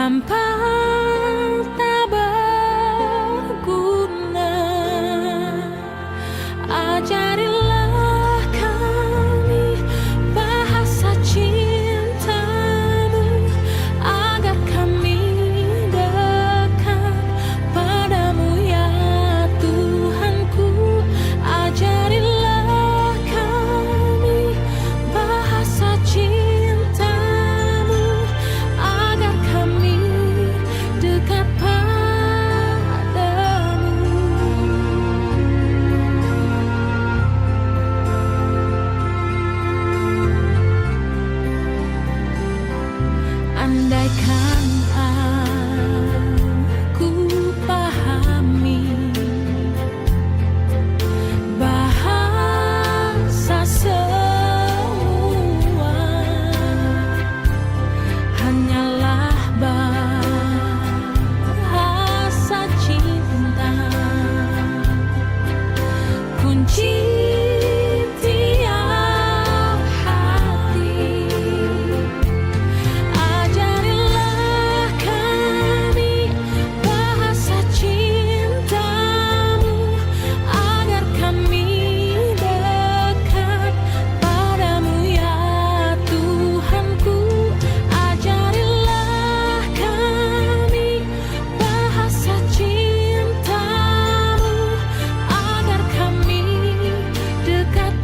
hampa tak berguna. Ajarilah kami bahasa cintamu, agar kami dekat padamu ya Tuhanku. Ajarilah kami bahasa cintamu, agar kami dekat padamu. Andaikan aku pahami bahasa semua, hanyalah bahasa cinta, kunci tiap hati. Ajarilah kami bahasa cintamu, agar kami dekat padamu ya Tuhanku. Ajarilah kami bahasa cintamu, agar kami dekat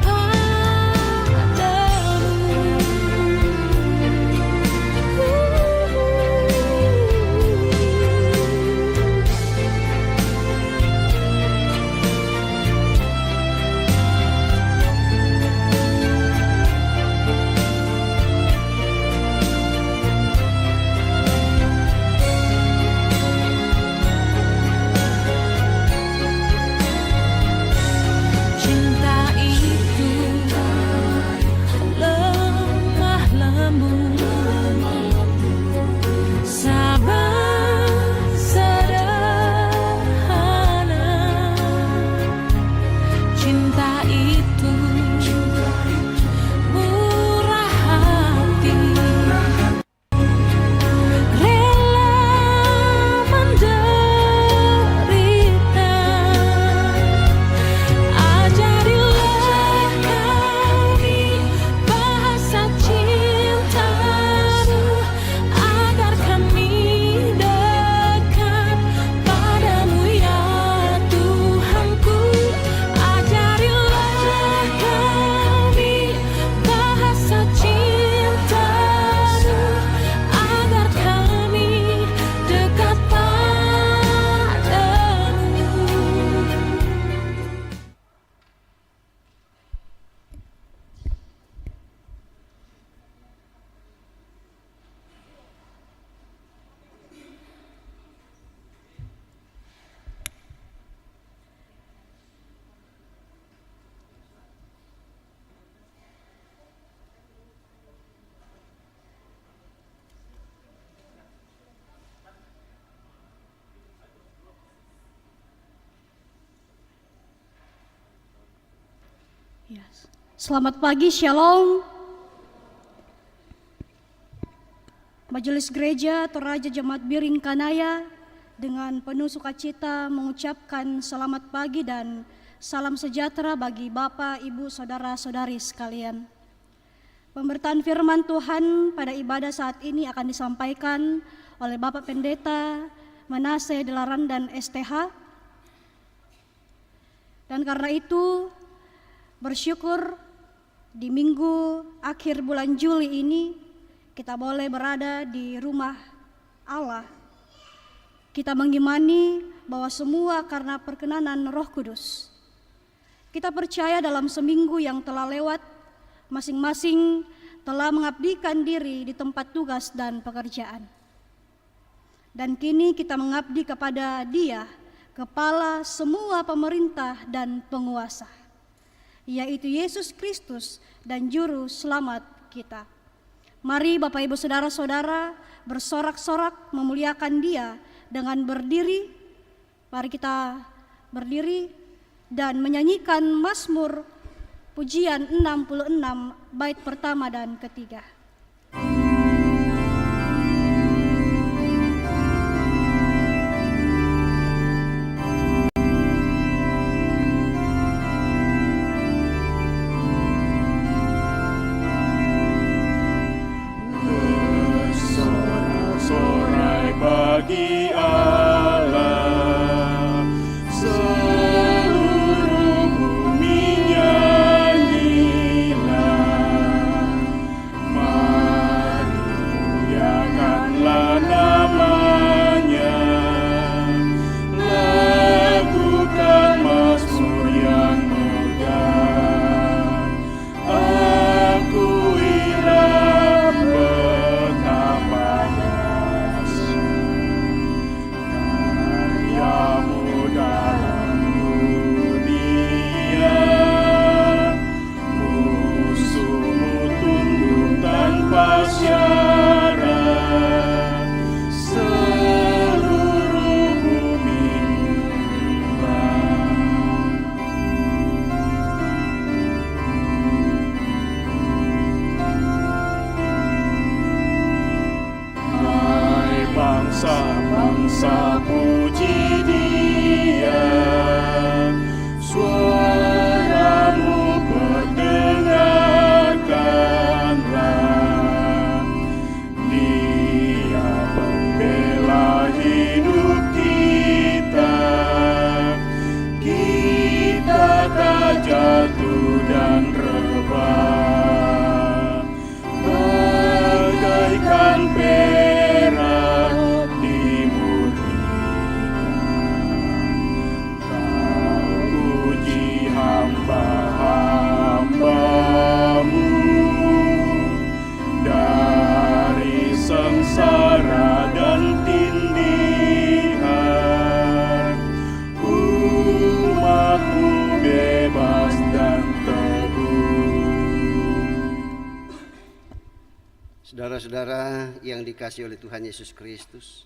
cinta itu lemah lembut, sabar sederhana. Cinta itu murah hati, rela menderita. Ajarilah kami bahasa cintamu, agar kami dekat padamu ya Tuhanku. Ajarilah kami bahasa cintamu, agar kami dekat padamu. Yes. Selamat pagi, Shalom. Majelis Gereja Toraja Jemaat Biring Kanaya dengan penuh sukacita mengucapkan selamat pagi dan salam sejahtera bagi Bapak, Ibu, Saudara-saudari sekalian. Pemberitaan firman Tuhan pada ibadah saat ini akan disampaikan oleh Bapak Pendeta Manase Delaran dan STH. Dan karena itu bersyukur di minggu akhir bulan Juli ini kita boleh berada di rumah Allah. Kita mengimani bahwa semua karena perkenanan Roh Kudus. Kita percaya dalam seminggu yang telah lewat, masing-masing telah mengabdikan diri di tempat tugas dan pekerjaan. Dan kini kita mengabdi kepada Dia, Kepala semua pemerintah dan penguasa, yaitu Yesus Kristus dan Juru Selamat kita. Mari Bapak Ibu Saudara-saudara bersorak-sorak memuliakan Dia dengan berdiri. Mari kita berdiri dan menyanyikan Mazmur Pujian 66 bait pertama dan ketiga. bagi Allah. Seluruh bumi nyanyilah, mari muliakanlah namanya. Lakukan mazmur yang megah, akuilah betapa karyamu dalam dunia. Musuhmu tunduk tanpa syarat, seluruh bumi hai bangsa-bangsa puji Dia, suaramu perdengarkanlah. Dia pembela hidup kita, kita tak jatuh dan rebah, bagaikan perak dimurnikan. Kau uji hamba-hambamu dari sengsara dan tindihan. Umatmu bebas dan teguh. Saudara-saudara yang dikasihi oleh Tuhan Yesus Kristus,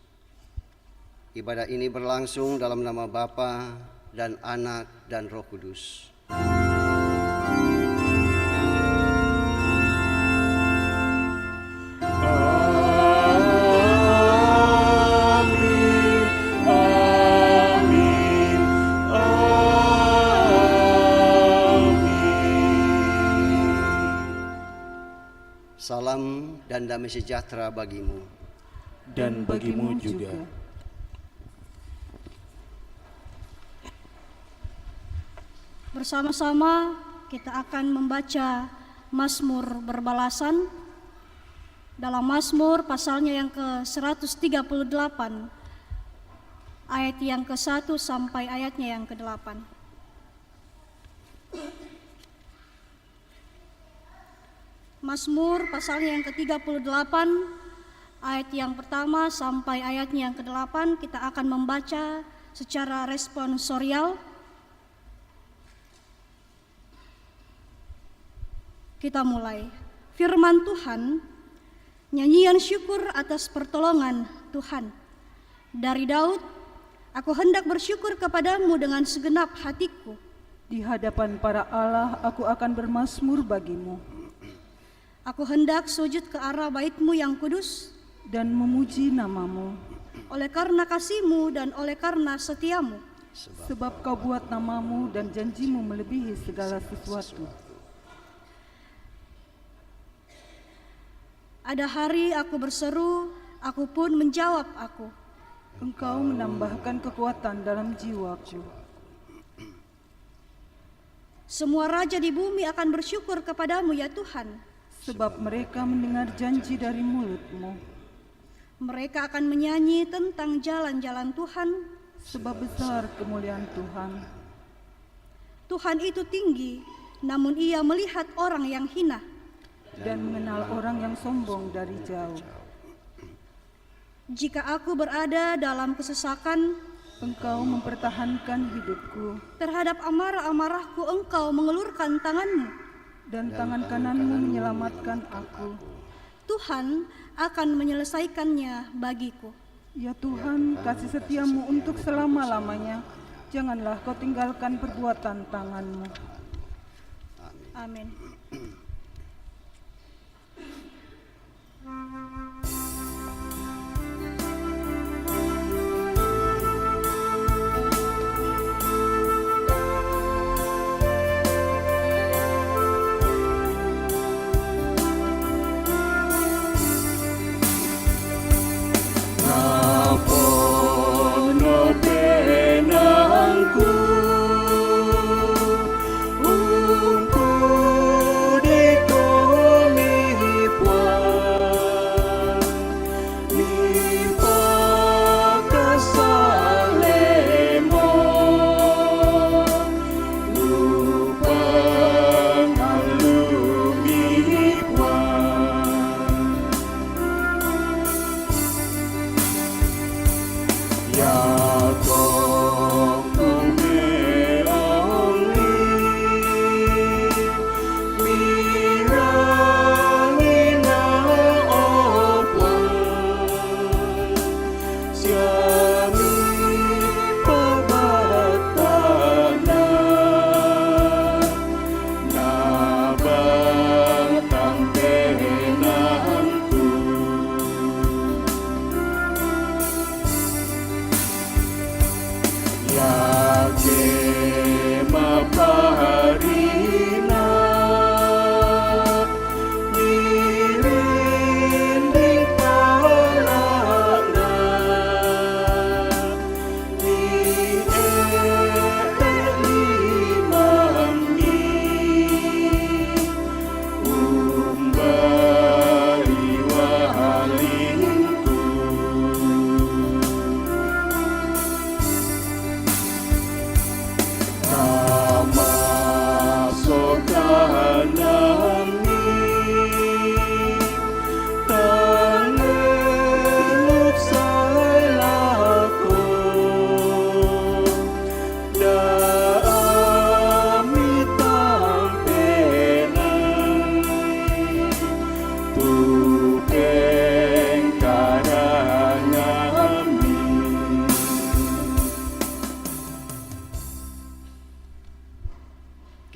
ibadah ini berlangsung dalam nama Bapa dan Anak dan Roh Kudus. Amin, amin, amin. Salam dan damai sejahtera bagimu. Dan bagimu juga. Bersama-sama kita akan membaca Mazmur berbalasan dalam Mazmur pasalnya yang ke-138 ayat yang ke-1 sampai ayatnya yang ke-8. Mazmur pasalnya yang ke-38 ayat yang pertama sampai ayatnya yang ke-8 kita akan membaca secara responsorial. Kita mulai. Firman Tuhan, nyanyian syukur atas pertolongan Tuhan. Dari Daud, aku hendak bersyukur kepadamu dengan segenap hatiku. Di hadapan para Allah aku akan bermazmur bagimu Aku hendak sujud ke arah bait-Mu yang kudus, dan memuji namamu. oleh karena kasih-Mu dan oleh karena setia-Mu. Sebab kau buat namamu dan janjimu melebihi segala sesuatu. Ada hari aku berseru, aku pun menjawab aku. Engkau menambahkan kekuatan dalam jiwaku. Semua raja di bumi akan bersyukur kepadamu ya Tuhan. Sebab mereka mendengar janji dari mulutmu. Mereka akan menyanyi tentang jalan-jalan Tuhan. Sebab besar kemuliaan Tuhan. Tuhan itu tinggi, namun Ia melihat orang yang hina. Dan mengenal orang yang sombong dari jauh. Jika aku berada dalam kesesakan, Engkau mempertahankan hidupku. terhadap amarah-amarahku Engkau mengelurkan tangan-Mu. Dan tangan kananmu menyelamatkan aku. Tuhan akan menyelesaikannya bagiku. Ya Tuhan, kasih setiamu untuk selama-lamanya. Janganlah kau tinggalkan perbuatan tanganmu. Amin.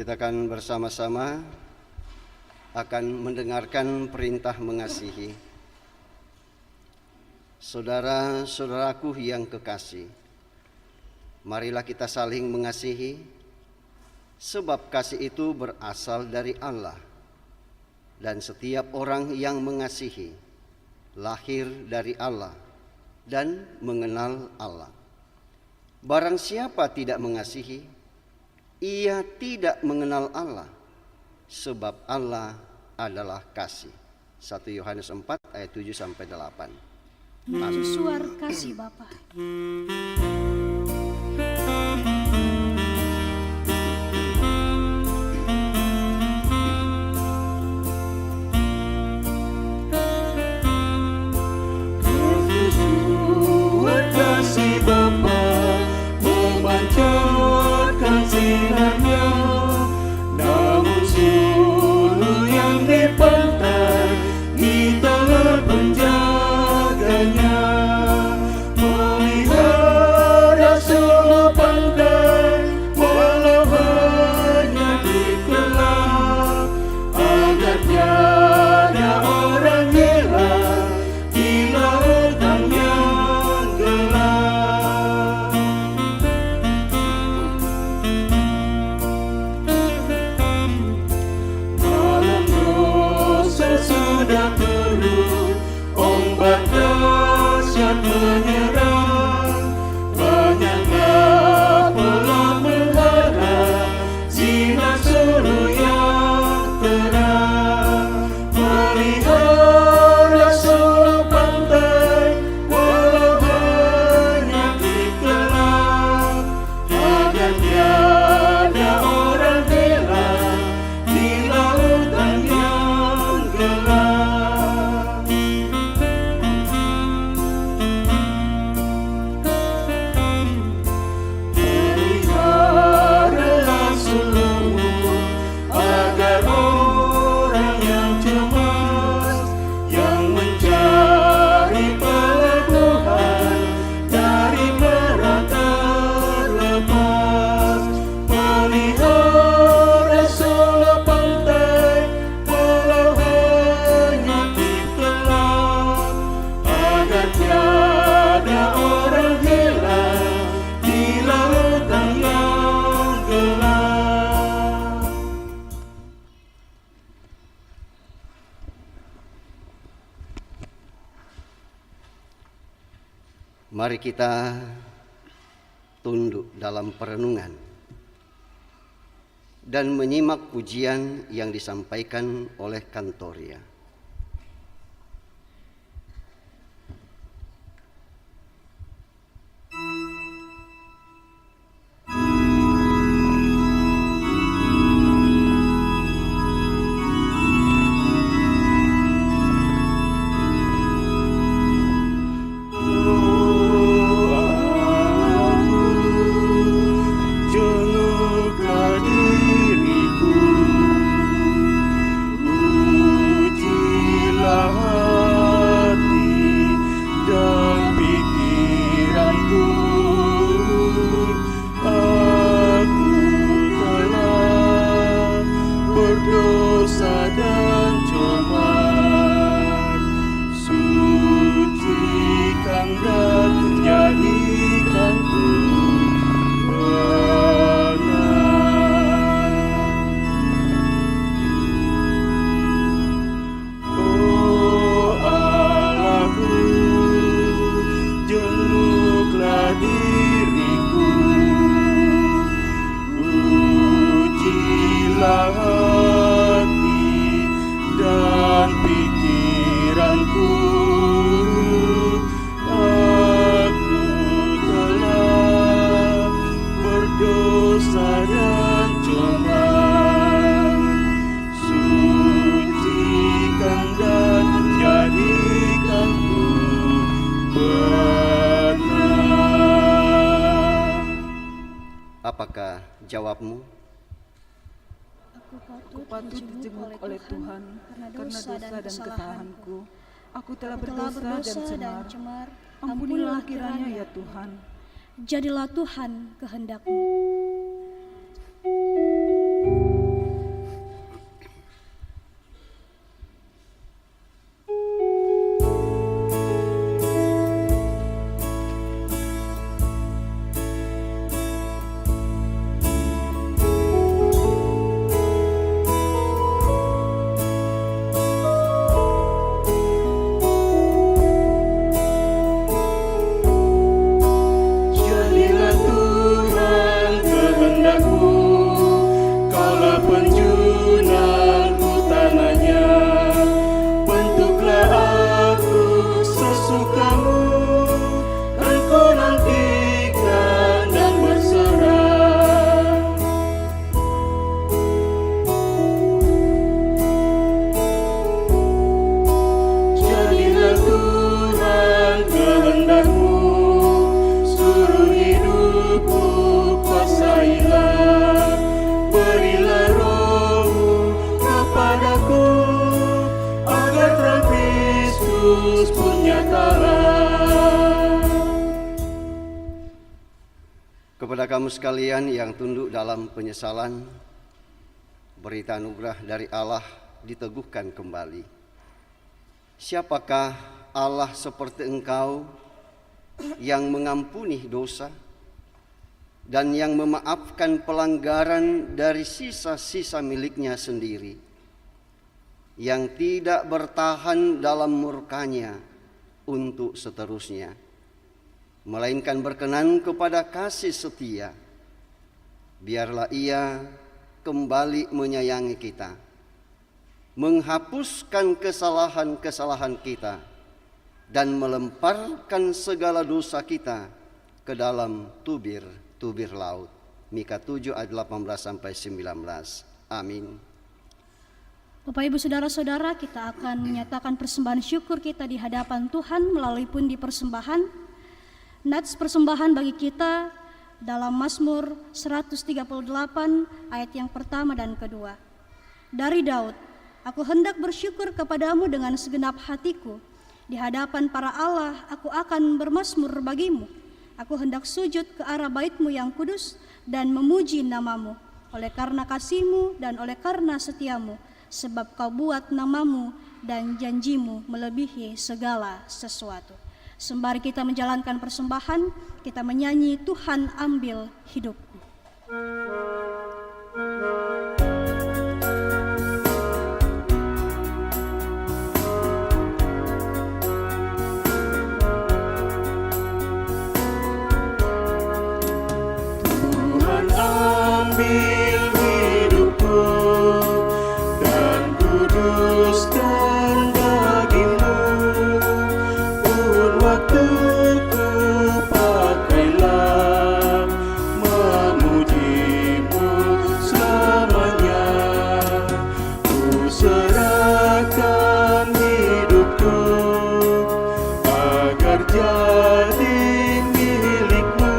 Kita akan bersama-sama akan mendengarkan perintah mengasihi. Saudara-saudaraku yang kekasih, marilah kita saling mengasihi, sebab kasih itu berasal dari Allah. Dan setiap orang yang mengasihi lahir dari Allah dan mengenal Allah. Barang siapa tidak mengasihi, ia tidak mengenal Allah, sebab Allah adalah kasih. 1 Yohanes 4 ayat 7 sampai 8. Mercusuar kasih Bapa. Kasih Bapa memancarkan sinarnya, namun suluh yang di pantai kita penjaganya. Melihara suluh pantai walau hanya dikelam, agar tiada orang hilang di lautan yang gelap. Malam dosa sudah turun, ombak dahsyat menyerang. Banyaklah pelang menghadap sinar suluh yang terang. Pelihara suluh pantai walau hanya dikelam, agar tiada orang hilang di lautan yang gelap. Peliharalah suluhmu agar orang yang cemas, yang mencari pelabuhan dari berat terlepas. Pelihara suluh pantai walau hanya ditelan, agar tiada orang hilang di lautan yang gelap. Mari kita tunduk dalam perenungan dan menyimak pujian yang disampaikan oleh Kantoria. Jenguklah diriku, ujilah hati dan pikiranku. Aku telah berdosa dan cemar. Sucikan dan jadikanku benar. Oh Allahku, jenguklah diriku, ujilah hati dan pikiranku. Aku telah berdosa dan cemar. Sucikan dan jadikanku benar. Apakah jawabmu? Aku patut dijenguk oleh Tuhan karena dosa dan kesalahanku. Aku telah berdosa dan cemar. Ampunilah kiranya ya Tuhan. Jadilah Tuhan kehendak-Mu. Yesus pun nyata. Kepada kamu sekalian yang tunduk dalam penyesalan, berita anugerah dari Allah diteguhkan kembali. Siapakah Allah seperti engkau yang mengampuni dosa dan yang memaafkan pelanggaran dari sisa-sisa miliknya sendiri, yang tidak bertahan dalam murkanya untuk seterusnya, melainkan berkenan kepada kasih setia. Biarlah Ia kembali menyayangi kita, menghapuskan kesalahan-kesalahan kita, dan melemparkan segala dosa kita ke dalam tubir laut. Mika 7 ayat 18-19. Amin. Bapak Ibu Saudara-saudara, kita akan menyatakan persembahan syukur kita di hadapan Tuhan melalui pundi persembahan. Nats persembahan bagi kita dalam Mazmur 138 ayat yang pertama dan kedua. Dari Daud, aku hendak bersyukur kepadamu dengan segenap hatiku. Di hadapan para Allah aku akan bermazmur bagimu. Aku hendak sujud ke arah bait-Mu yang kudus dan memuji nama-Mu. Oleh karena kasih-Mu dan oleh karena setia-Mu, sebab Kau buat nama-Mu dan janji-Mu melebihi segala sesuatu. Sembari kita menjalankan persembahan, kita menyanyi Tuhan ambil hidupku. Tuhan ambil hidupku dan kuduskan bagimu. Pun waktuku pakailah memujimu selamanya. Ku serahkan hidupku agar jadi milikmu.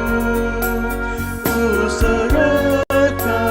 Ku serahkan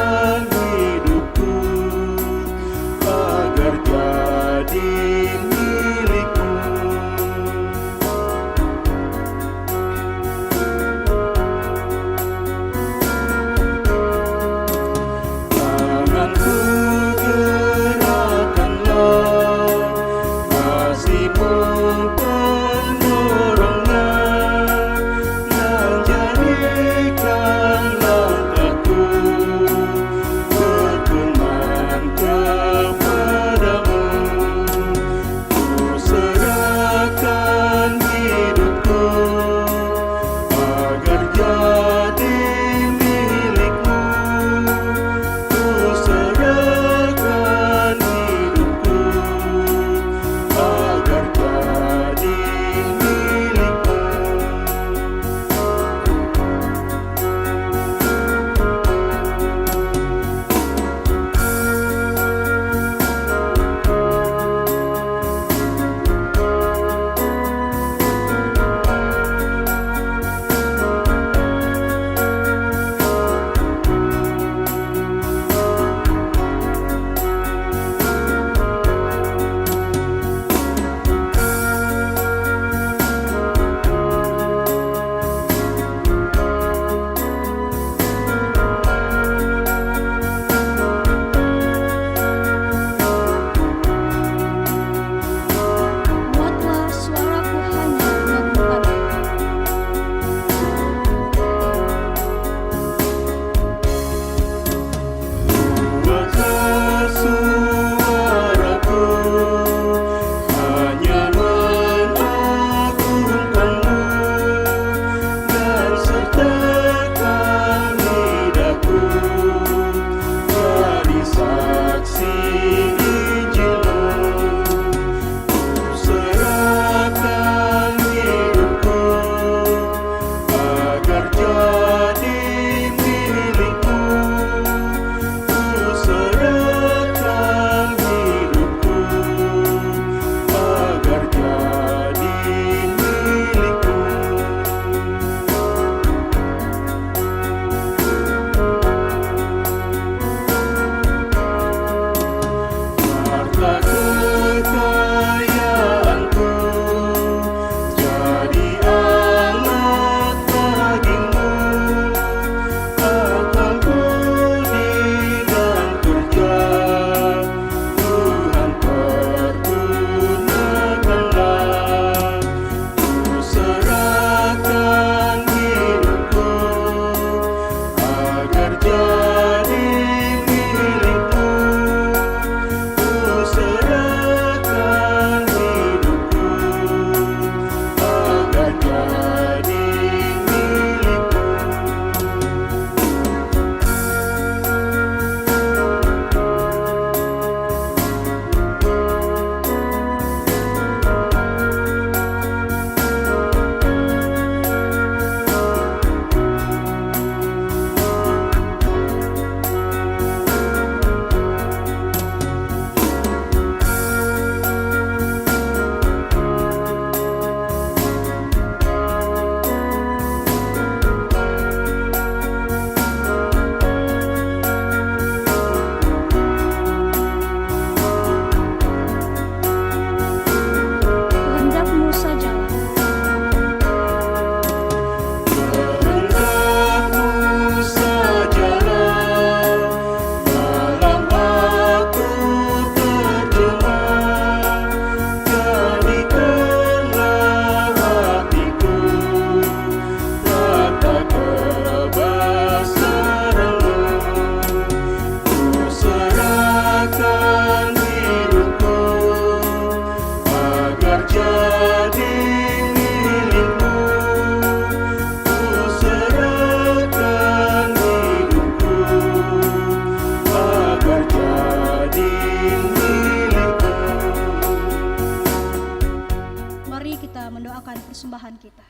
Mari kita mendoakan persembahan kita.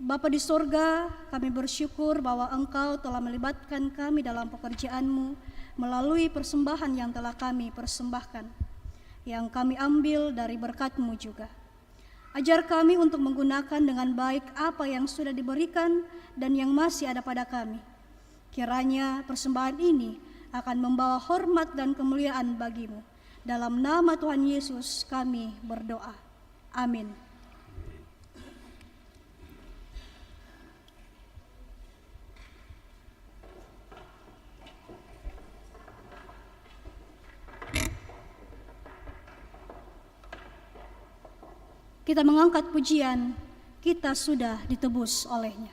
Bapa di sorga, kami bersyukur bahwa Engkau telah melibatkan kami dalam pekerjaan-Mu melalui persembahan yang telah kami persembahkan, yang kami ambil dari berkat-Mu juga. Ajar kami untuk menggunakan dengan baik apa yang sudah diberikan dan yang masih ada pada kami. Kiranya persembahan ini akan membawa hormat dan kemuliaan bagi-Mu. Dalam nama Tuhan Yesus kami berdoa. Amin. Kita mengangkat pujian, kita sudah ditebus olehnya.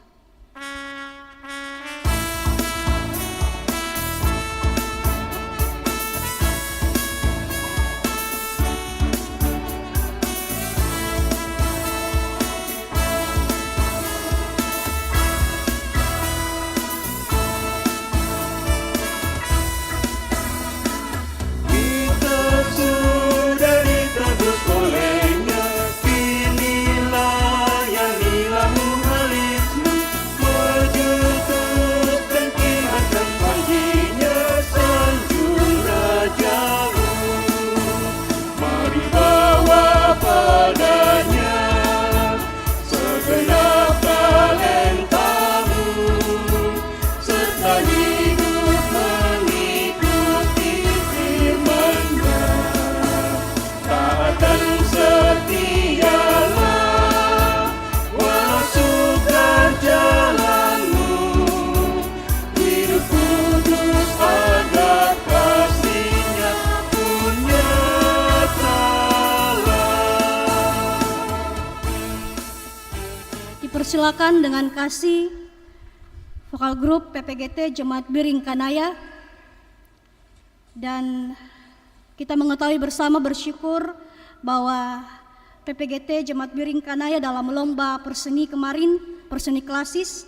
Kita sudah ditebus olehnya, kinilah yang hilang halismu, berjutus dan kibarkan paginya sanjung rajamu. Mari bawa padanya segenap talentamu, serta hidup mengikuti firman-Nya. Taat dan setialah, walau sukar jalanmu, hidup kudus agar kasih-Nya pun nyatalah. Dipersilakan dengan kasih vokal grup PPGT Jemaat Biring Kanaya. Dan kita mengetahui bersama bersyukur bahwa PPGT Jemaat Biring Kanaya dalam lomba perseni kemarin, perseni klasis,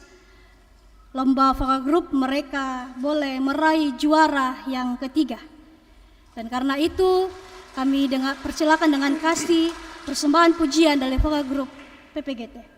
lomba vokal grup, mereka boleh meraih juara yang ketiga. Dan karena itu kami persilakan dengan kasih persembahan pujian dari vokal grup PPGT.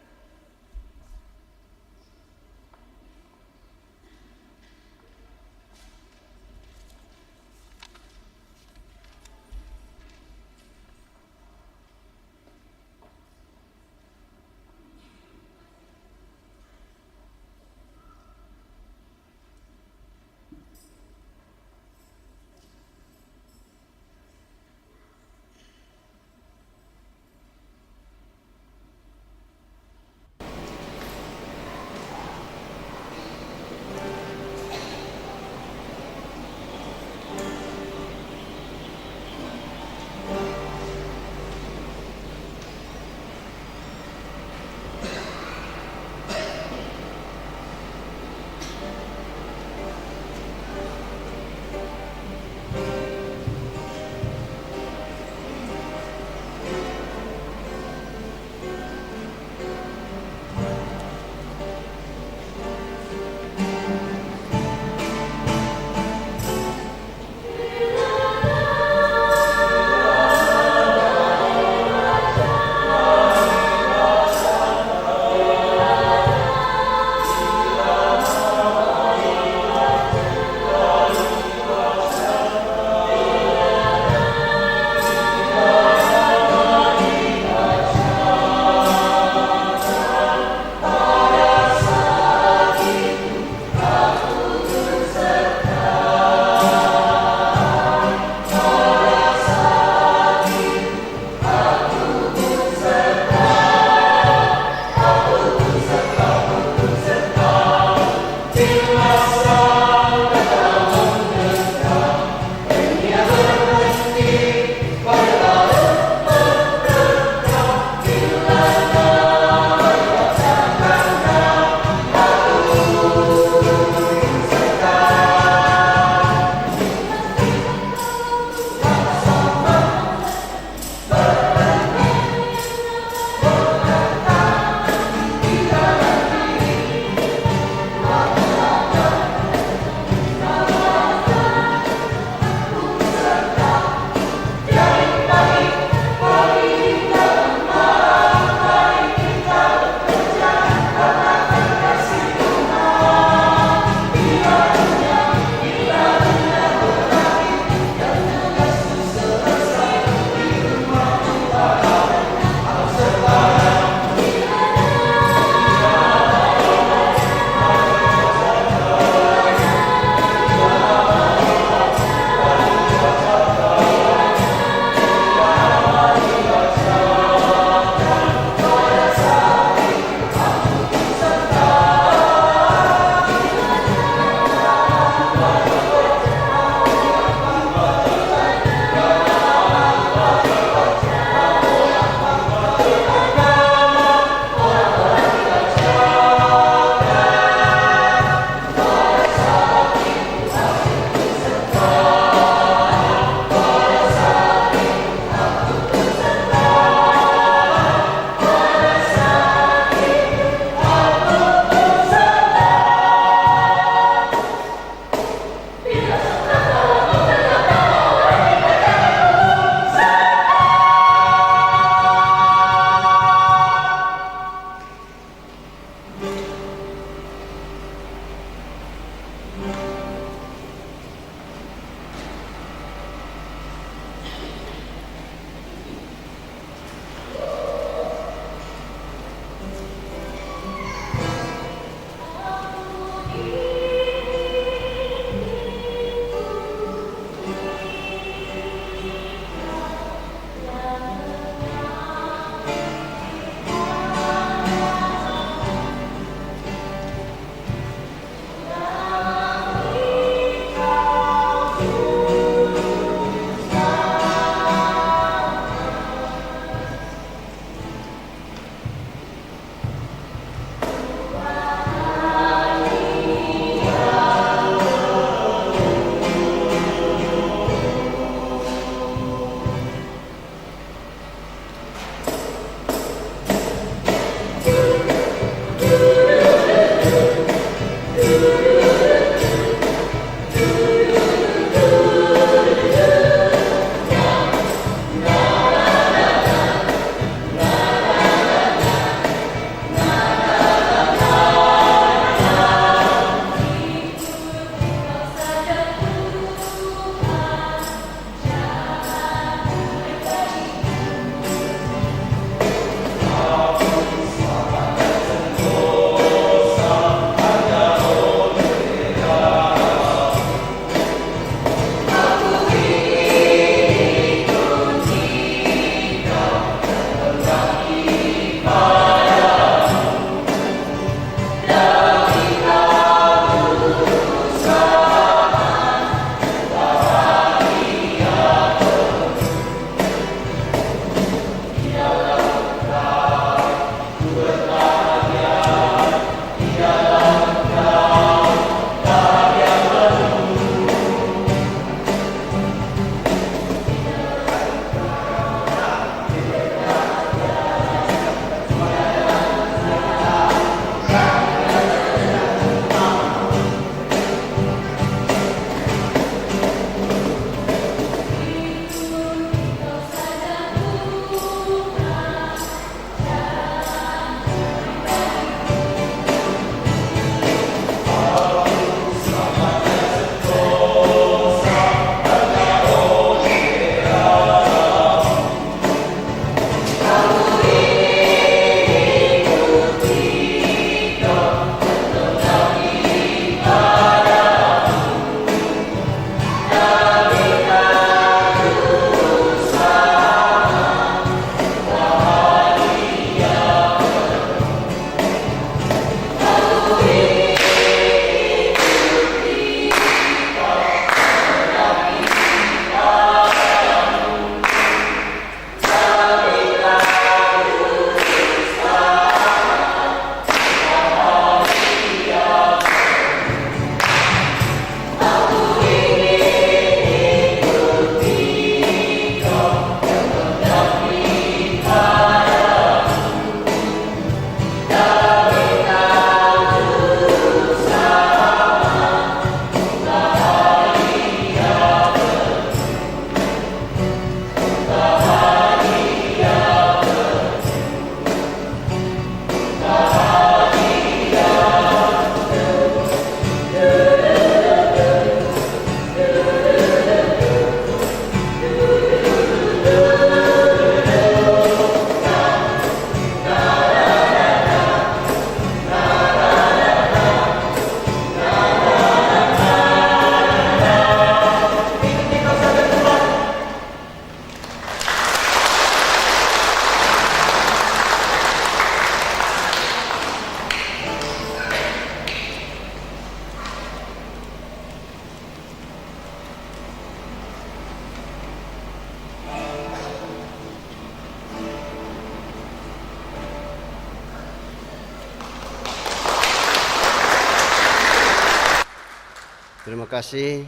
Terima kasih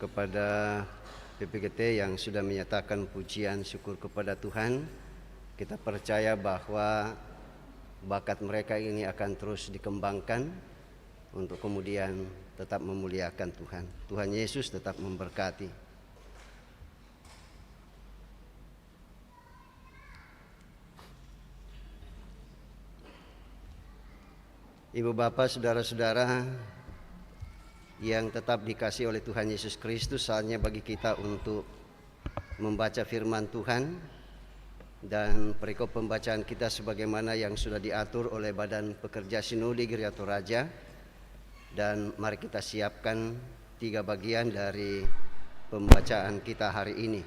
kepada PPGT yang sudah menyatakan pujian syukur kepada Tuhan. Kita percaya bahwa bakat mereka ini akan terus dikembangkan untuk kemudian tetap memuliakan Tuhan. Tuhan Yesus tetap memberkati. Ibu bapak, saudara-saudara yang tetap dikasihi oleh Tuhan Yesus Kristus, saatnya bagi kita untuk membaca firman Tuhan. Dan perikop pembacaan kita sebagaimana yang sudah diatur oleh Badan Pekerja Sinode Gereja Toraja. Dan mari kita siapkan 3 bagian dari pembacaan kita hari ini.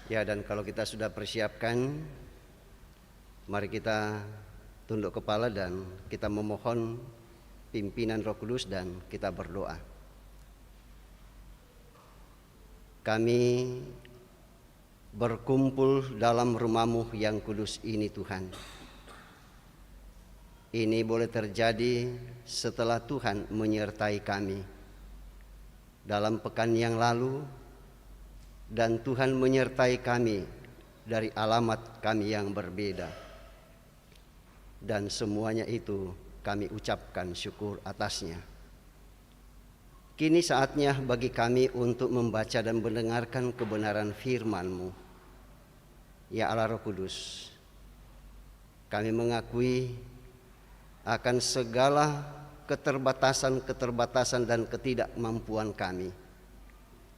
Ya, dan kalau kita sudah persiapkan, mari kita tunduk kepala dan kita memohon pimpinan Roh Kudus dan kita berdoa. Kami berkumpul dalam rumah-Mu yang kudus ini, Tuhan. Ini boleh terjadi setelah Tuhan menyertai kami dalam pekan yang lalu, dan Tuhan menyertai kami dari alamat kami yang berbeda. Dan semuanya itu kami ucapkan syukur atasnya. Kini saatnya bagi kami untuk membaca dan mendengarkan kebenaran firman-Mu. Ya Allah Roh Kudus, kami mengakui akan segala keterbatasan dan ketidakmampuan kami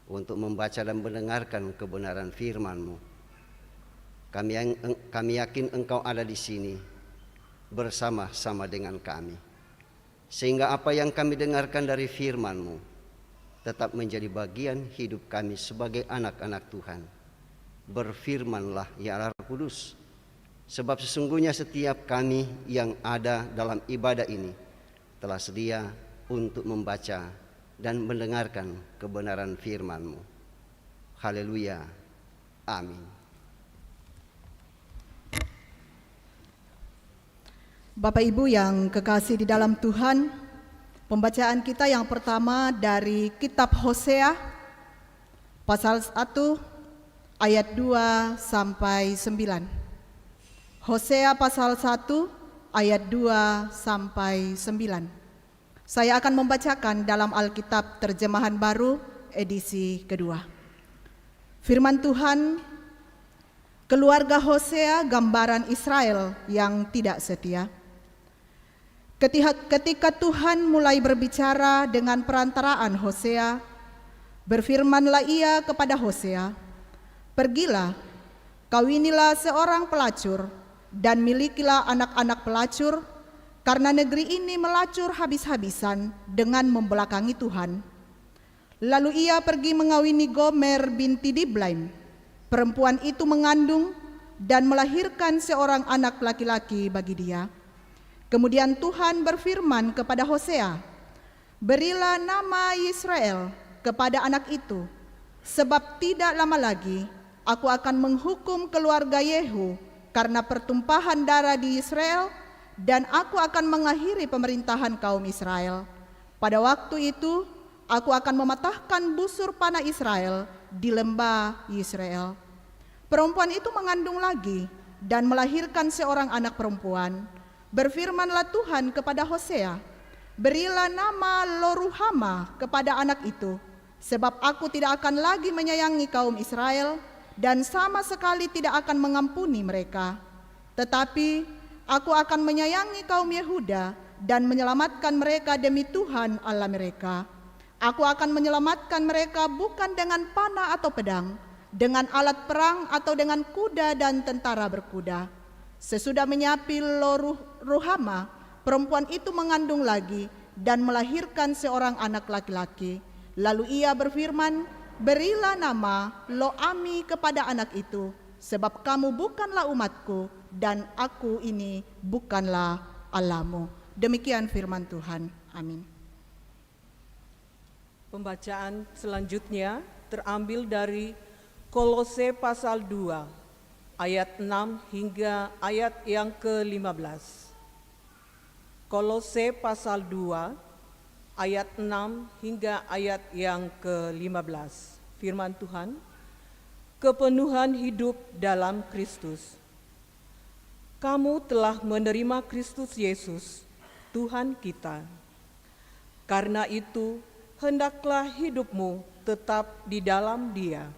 untuk membaca dan mendengarkan kebenaran firman-Mu. Kami yakin Engkau ada di sini bersama-sama dengan kami, sehingga apa yang kami dengarkan dari firman-Mu tetap menjadi bagian hidup kami sebagai anak-anak Tuhan. Berfirmanlah ya Allah Roh Kudus, sebab sesungguhnya setiap kami yang ada dalam ibadah ini telah sedia untuk membaca dan mendengarkan kebenaran firman-Mu. Haleluya. Amin. Bapak Ibu yang kekasih di dalam Tuhan, pembacaan kita yang pertama dari kitab Hosea pasal 1 ayat 2 sampai 9. Hosea pasal 1 ayat 2 sampai 9. Saya akan membacakan dalam Alkitab Terjemahan Baru edisi kedua. Firman Tuhan, keluarga Hosea gambaran Israel yang tidak setia. Ketika Tuhan mulai berbicara dengan perantaraan Hosea, berfirmanlah ia kepada Hosea, "Pergilah, kawinilah seorang pelacur dan milikilah anak-anak pelacur, karena negeri ini melacur habis-habisan dengan membelakangi Tuhan." Lalu ia pergi mengawini Gomer binti Diblaim. Perempuan itu mengandung dan melahirkan seorang anak laki-laki bagi dia. Kemudian Tuhan berfirman kepada Hosea, "Berilah nama Israel kepada anak itu, sebab tidak lama lagi aku akan menghukum keluarga Yehu karena pertumpahan darah di Israel, dan aku akan mengakhiri pemerintahan kaum Israel. Pada waktu itu aku akan mematahkan busur panah Israel di lembah Israel." Perempuan itu mengandung lagi dan melahirkan seorang anak perempuan. Berfirmanlah Tuhan kepada Hosea, "Berilah nama Lo-ruhama kepada anak itu, sebab aku tidak akan lagi menyayangi kaum Israel dan sama sekali tidak akan mengampuni mereka. Tetapi aku akan menyayangi kaum Yehuda dan menyelamatkan mereka demi Tuhan Allah mereka. Aku akan menyelamatkan mereka bukan dengan panah atau pedang, dengan alat perang atau dengan kuda dan tentara berkuda." Sesudah menyapi Lo-ruhama, perempuan itu mengandung lagi dan melahirkan seorang anak laki-laki. Lalu ia berfirman, "Berilah nama Lo-ami kepada anak itu, sebab kamu bukanlah umatku dan aku ini bukanlah Allahmu." Demikian firman Tuhan. Amin. Pembacaan selanjutnya terambil dari Kolose pasal 2 ayat 6 hingga ayat yang ke-15. Kolose pasal 2 ayat 6 hingga ayat yang ke-15. Firman Tuhan, kepenuhan hidup dalam Kristus. Kamu telah menerima Kristus Yesus, Tuhan kita. Karena itu, hendaklah hidupmu tetap di dalam Dia.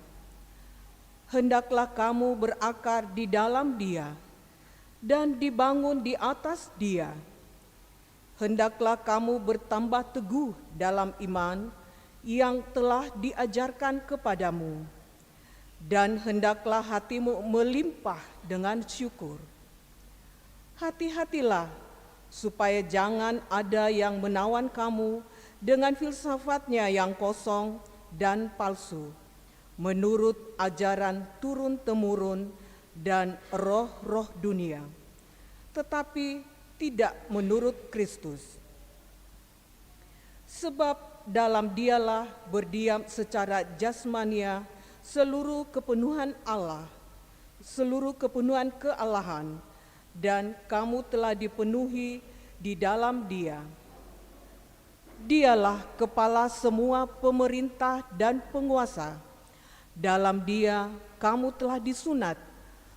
Hendaklah kamu berakar di dalam Dia dan dibangun di atas Dia. Hendaklah kamu bertambah teguh dalam iman yang telah diajarkan kepadamu, dan hendaklah hatimu melimpah dengan syukur. Hati-hatilah supaya jangan ada yang menawan kamu dengan filsafatnya yang kosong dan palsu, menurut ajaran turun-temurun dan roh-roh dunia, tetapi tidak menurut Kristus. Sebab dalam Dialah berdiam secara jasmania seluruh kepenuhan Allah, seluruh kepenuhan kealahan, dan kamu telah dipenuhi di dalam Dia. Dialah kepala semua pemerintah dan penguasa. Dalam Dia kamu telah disunat,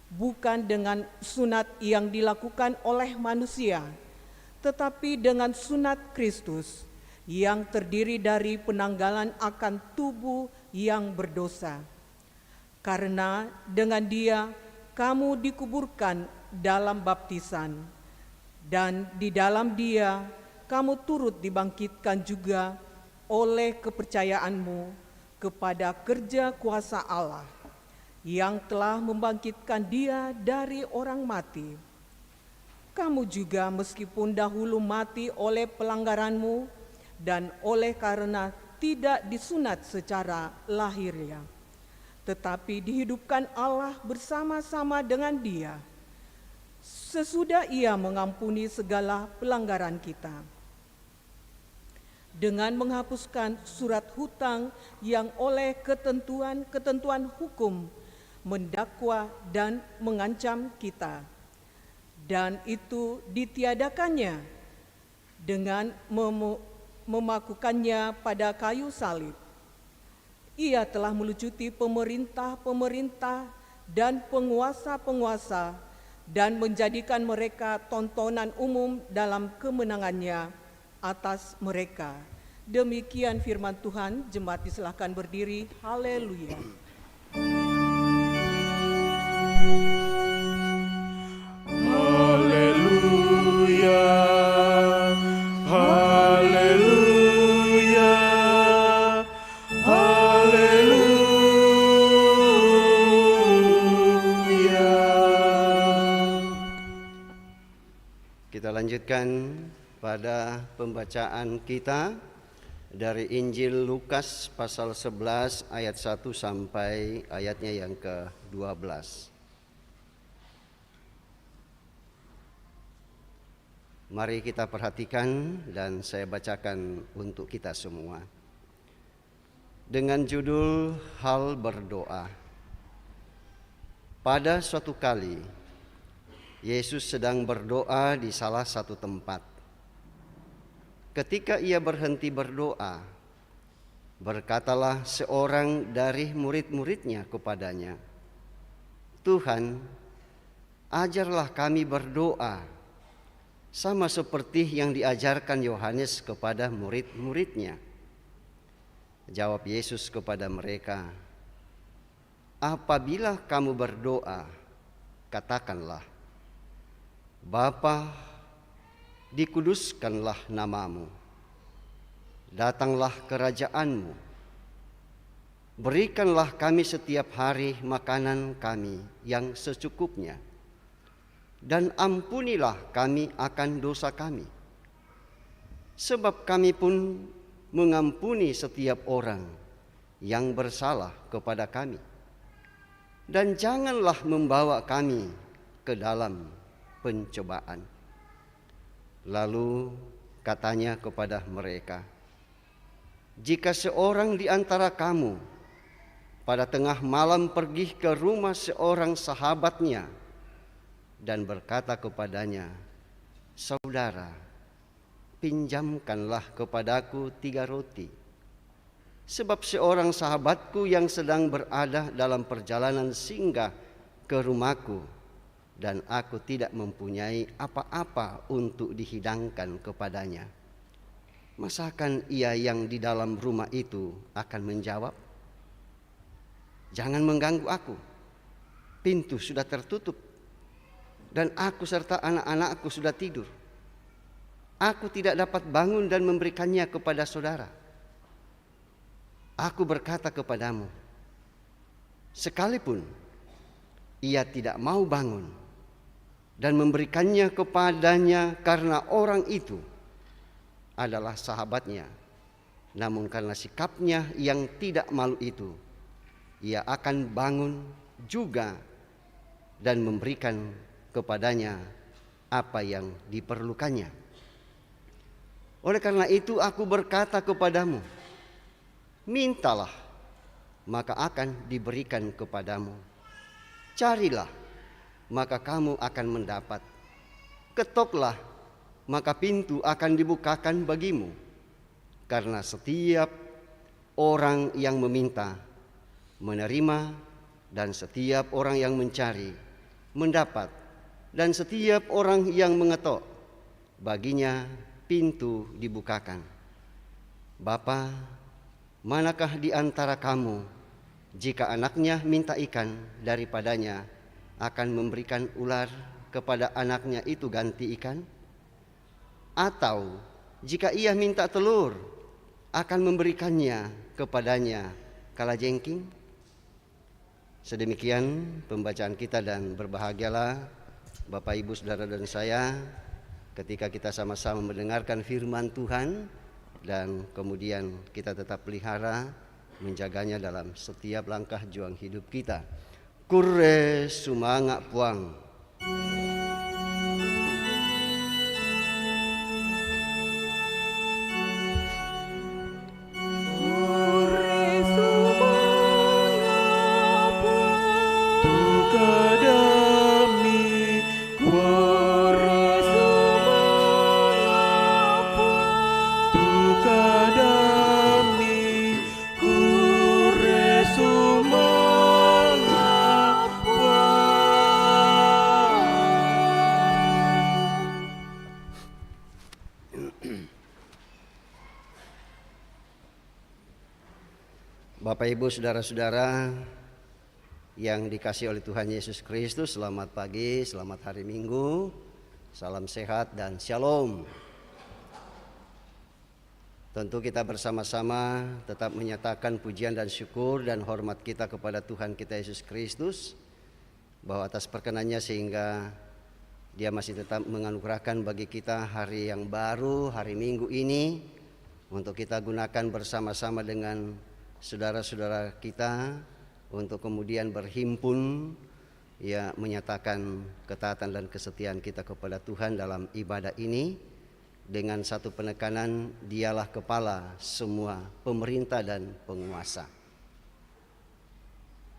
bukan dengan sunat yang dilakukan oleh manusia, tetapi dengan sunat Kristus yang terdiri dari penanggalan akan tubuh yang berdosa. Karena dengan Dia kamu dikuburkan dalam baptisan, dan di dalam Dia kamu turut dibangkitkan juga oleh kepercayaanmu kepada kerja kuasa Allah yang telah membangkitkan Dia dari orang mati. Kamu juga meskipun dahulu mati oleh pelanggaranmu dan oleh karena tidak disunat secara lahiriah, tetapi dihidupkan Allah bersama-sama dengan Dia sesudah Ia mengampuni segala pelanggaran kita, dengan menghapuskan surat hutang yang oleh ketentuan hukum mendakwa dan mengancam kita, dan itu ditiadakannya dengan memakukannya pada kayu salib. Ia telah melucuti pemerintah-pemerintah dan penguasa-penguasa dan menjadikan mereka tontonan umum dalam kemenangannya atas mereka. Demikian firman Tuhan. Jemaat disilahkan berdiri. Haleluya. Haleluya, haleluya, haleluya. Kita lanjutkan pada pembacaan kita dari Injil Lukas pasal 11 ayat 1 sampai ayatnya yang ke-12. Mari kita perhatikan dan saya bacakan untuk kita semua. Dengan judul Hal Berdoa. Pada suatu kali, Yesus sedang berdoa di salah satu tempat. Ketika ia berhenti berdoa, berkatalah seorang dari murid-muridnya kepadanya, "Tuhan, ajarlah kami berdoa, sama seperti yang diajarkan Yohanes kepada murid-muridnya." Jawab Yesus kepada mereka, "Apabila kamu berdoa, katakanlah, Bapa, dikuduskanlah namamu, datanglah kerajaanmu, berikanlah kami setiap hari makanan kami yang secukupnya, dan ampunilah kami akan dosa kami, sebab kami pun mengampuni setiap orang yang bersalah kepada kami. Dan janganlah membawa kami ke dalam pencobaan." Lalu katanya kepada mereka, "Jika seorang di antara kamu pada tengah malam pergi ke rumah seorang sahabatnya dan berkata kepadanya, 'Saudara, pinjamkanlah kepadaku 3 roti, sebab seorang sahabatku yang sedang berada dalam perjalanan singgah ke rumahku, dan aku tidak mempunyai apa-apa untuk dihidangkan kepadanya.' Masakan ia yang di dalam rumah itu akan menjawab, 'Jangan mengganggu aku, pintu sudah tertutup, dan aku serta anak-anakku sudah tidur. Aku tidak dapat bangun dan memberikannya kepada saudara.' Aku berkata kepadamu, sekalipun ia tidak mau bangun dan memberikannya kepadanya karena orang itu adalah sahabatnya, namun karena sikapnya yang tidak malu itu, ia akan bangun juga dan memberikan kepadanya apa yang diperlukannya. Oleh karena itu aku berkata kepadamu, mintalah, maka akan diberikan kepadamu. Carilah, maka kamu akan mendapat. Ketoklah, maka pintu akan dibukakan bagimu. Karena setiap orang yang meminta, menerima, dan setiap orang yang mencari, mendapat, dan setiap orang yang mengetok, baginya pintu dibukakan. Bapa, manakah di antara kamu, jika anaknya minta ikan daripadanya, akan memberikan ular kepada anaknya itu ganti ikan? Atau jika ia minta telur, akan memberikannya kepadanya kalajengking? Sedemikian pembacaan kita, dan berbahagialah Bapak, Ibu, Saudara, dan saya ketika kita sama-sama mendengarkan firman Tuhan, dan kemudian kita tetap pelihara menjaganya dalam setiap langkah juang hidup kita. Kure sumanga puang. Bapak, Ibu, Saudara-saudara yang dikasihi oleh Tuhan Yesus Kristus, selamat pagi, selamat hari Minggu, salam sehat dan shalom. Tentu kita bersama-sama tetap menyatakan pujian dan syukur dan hormat kita kepada Tuhan kita Yesus Kristus, bahwa atas perkenannya sehingga Dia masih tetap menganugerahkan bagi kita hari yang baru, hari Minggu ini, untuk kita gunakan bersama-sama dengan saudara-saudara kita untuk kemudian berhimpun, ya, menyatakan ketaatan dan kesetiaan kita kepada Tuhan dalam ibadah ini dengan satu penekanan, Dialah kepala semua pemerintah dan penguasa.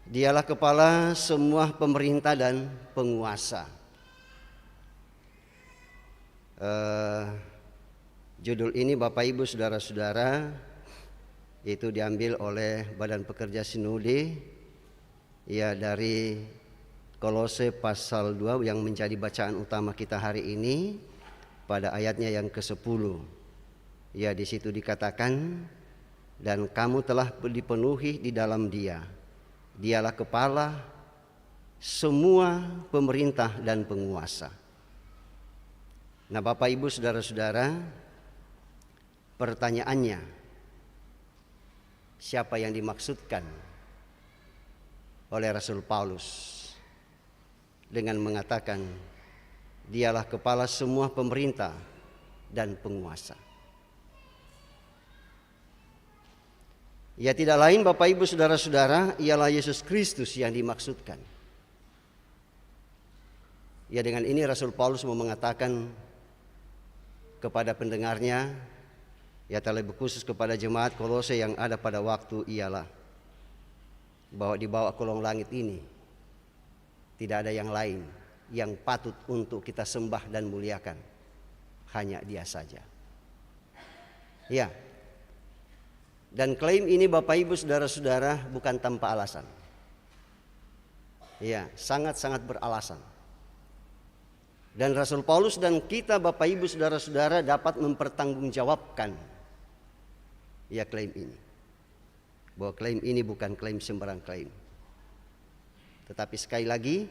Dialah kepala semua pemerintah dan penguasa. Judul ini, Bapak, Ibu, Saudara-saudara, itu diambil oleh Badan Pekerja Sinode, ya, dari Kolose pasal 2 yang menjadi bacaan utama kita hari ini pada ayatnya yang ke-10. Ya, di situ dikatakan, dan kamu telah dipenuhi di dalam Dia. Dialah kepala semua pemerintah dan penguasa. Nah, Bapak, Ibu, Saudara-saudara, pertanyaannya, siapa yang dimaksudkan oleh Rasul Paulus dengan mengatakan Dialah kepala semua pemerintah dan penguasa? Ya, tidak lain, Bapak, Ibu, Saudara-saudara, ialah Yesus Kristus yang dimaksudkan. Ya, dengan ini Rasul Paulus mau mengatakan kepada pendengarnya, ya terlebih khusus kepada jemaat Kolose yang ada pada waktu ialah bahwa di bawah kolong langit ini tidak ada yang lain yang patut untuk kita sembah dan muliakan, hanya Dia saja. Ya. Dan klaim ini Bapak Ibu saudara-saudara bukan tanpa alasan. Ya, sangat-sangat beralasan. Dan Rasul Paulus dan kita Bapak Ibu saudara-saudara dapat mempertanggungjawabkan ya klaim ini. Bahwa klaim ini bukan klaim sembarang klaim. Tetapi sekali lagi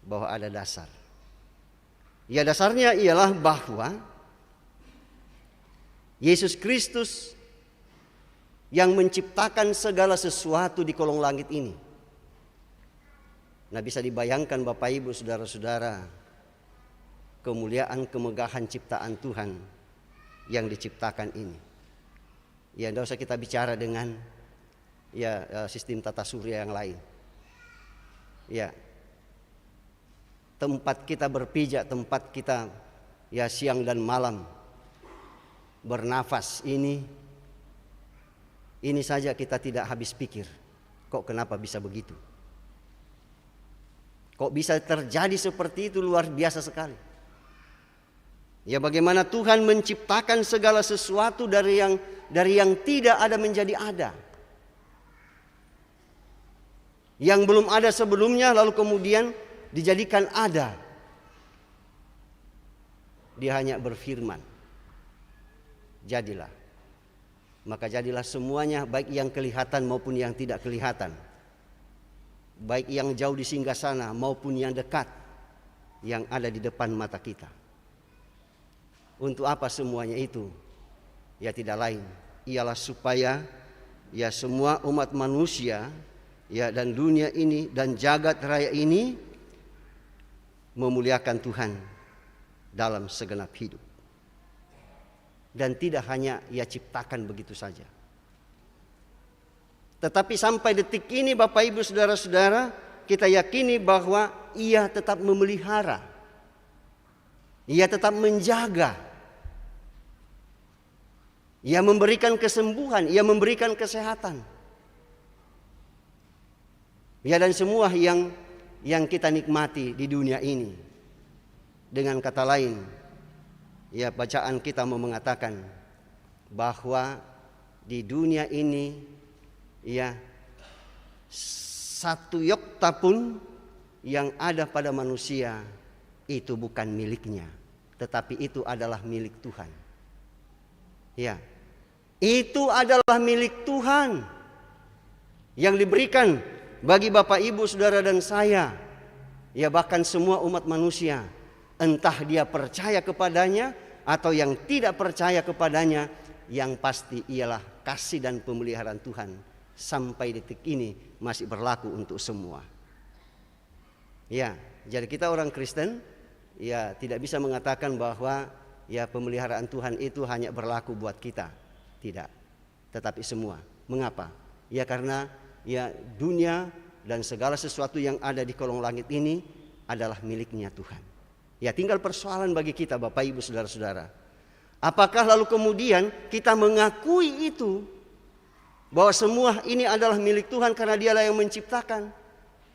bahwa ada dasar. Ya, dasarnya ialah bahwa Yesus Kristus yang menciptakan segala sesuatu di kolong langit ini. Nah, bisa dibayangkan Bapak Ibu saudara-saudara, kemuliaan kemegahan ciptaan Tuhan yang diciptakan ini. Ya, tidak usah kita bicara dengan sistem tata surya yang lain. Ya, tempat kita berpijak, tempat kita siang dan malam bernafas ini saja kita tidak habis pikir. Kok kenapa bisa begitu? Kok bisa terjadi seperti itu, luar biasa sekali. Ya, bagaimana Tuhan menciptakan segala sesuatu dari yang tidak ada menjadi ada. Yang belum ada sebelumnya lalu kemudian dijadikan ada. Dia hanya berfirman, jadilah. Maka jadilah semuanya, baik yang kelihatan maupun yang tidak kelihatan. Baik yang jauh di singgasana maupun yang dekat, yang ada di depan mata kita. Untuk apa semuanya itu? Ya tidak lain, ialah supaya ya semua umat manusia ya dan dunia ini dan jagat raya ini memuliakan Tuhan dalam segenap hidup. Dan tidak hanya Ia ciptakan begitu saja. Tetapi sampai detik ini Bapak Ibu saudara-saudara, kita yakini bahwa Ia tetap memelihara. Ia tetap menjaga. Ia memberikan kesembuhan, Ia memberikan kesehatan. Ya, dan semua yang kita nikmati di dunia ini. Dengan kata lain, ya bacaan kita mau mengatakan bahwa di dunia ini ya satu yokta pun yang ada pada manusia itu bukan miliknya, tetapi itu adalah milik Tuhan. Ya, itu adalah milik Tuhan yang diberikan bagi Bapak Ibu saudara dan saya, ya bahkan semua umat manusia, entah dia percaya kepadanya atau yang tidak percaya kepadanya, yang pasti ialah kasih dan pemeliharaan Tuhan sampai detik ini masih berlaku untuk semua. Ya, jadi kita orang Kristen ya tidak bisa mengatakan bahwa ya pemeliharaan Tuhan itu hanya berlaku buat kita. Tidak, tetapi semua. Mengapa? Ya karena ya dunia dan segala sesuatu yang ada di kolong langit ini adalah miliknya Tuhan. Ya tinggal persoalan bagi kita Bapak Ibu saudara-saudara. Apakah lalu kemudian kita mengakui itu, bahwa semua ini adalah milik Tuhan karena Dialah yang menciptakan,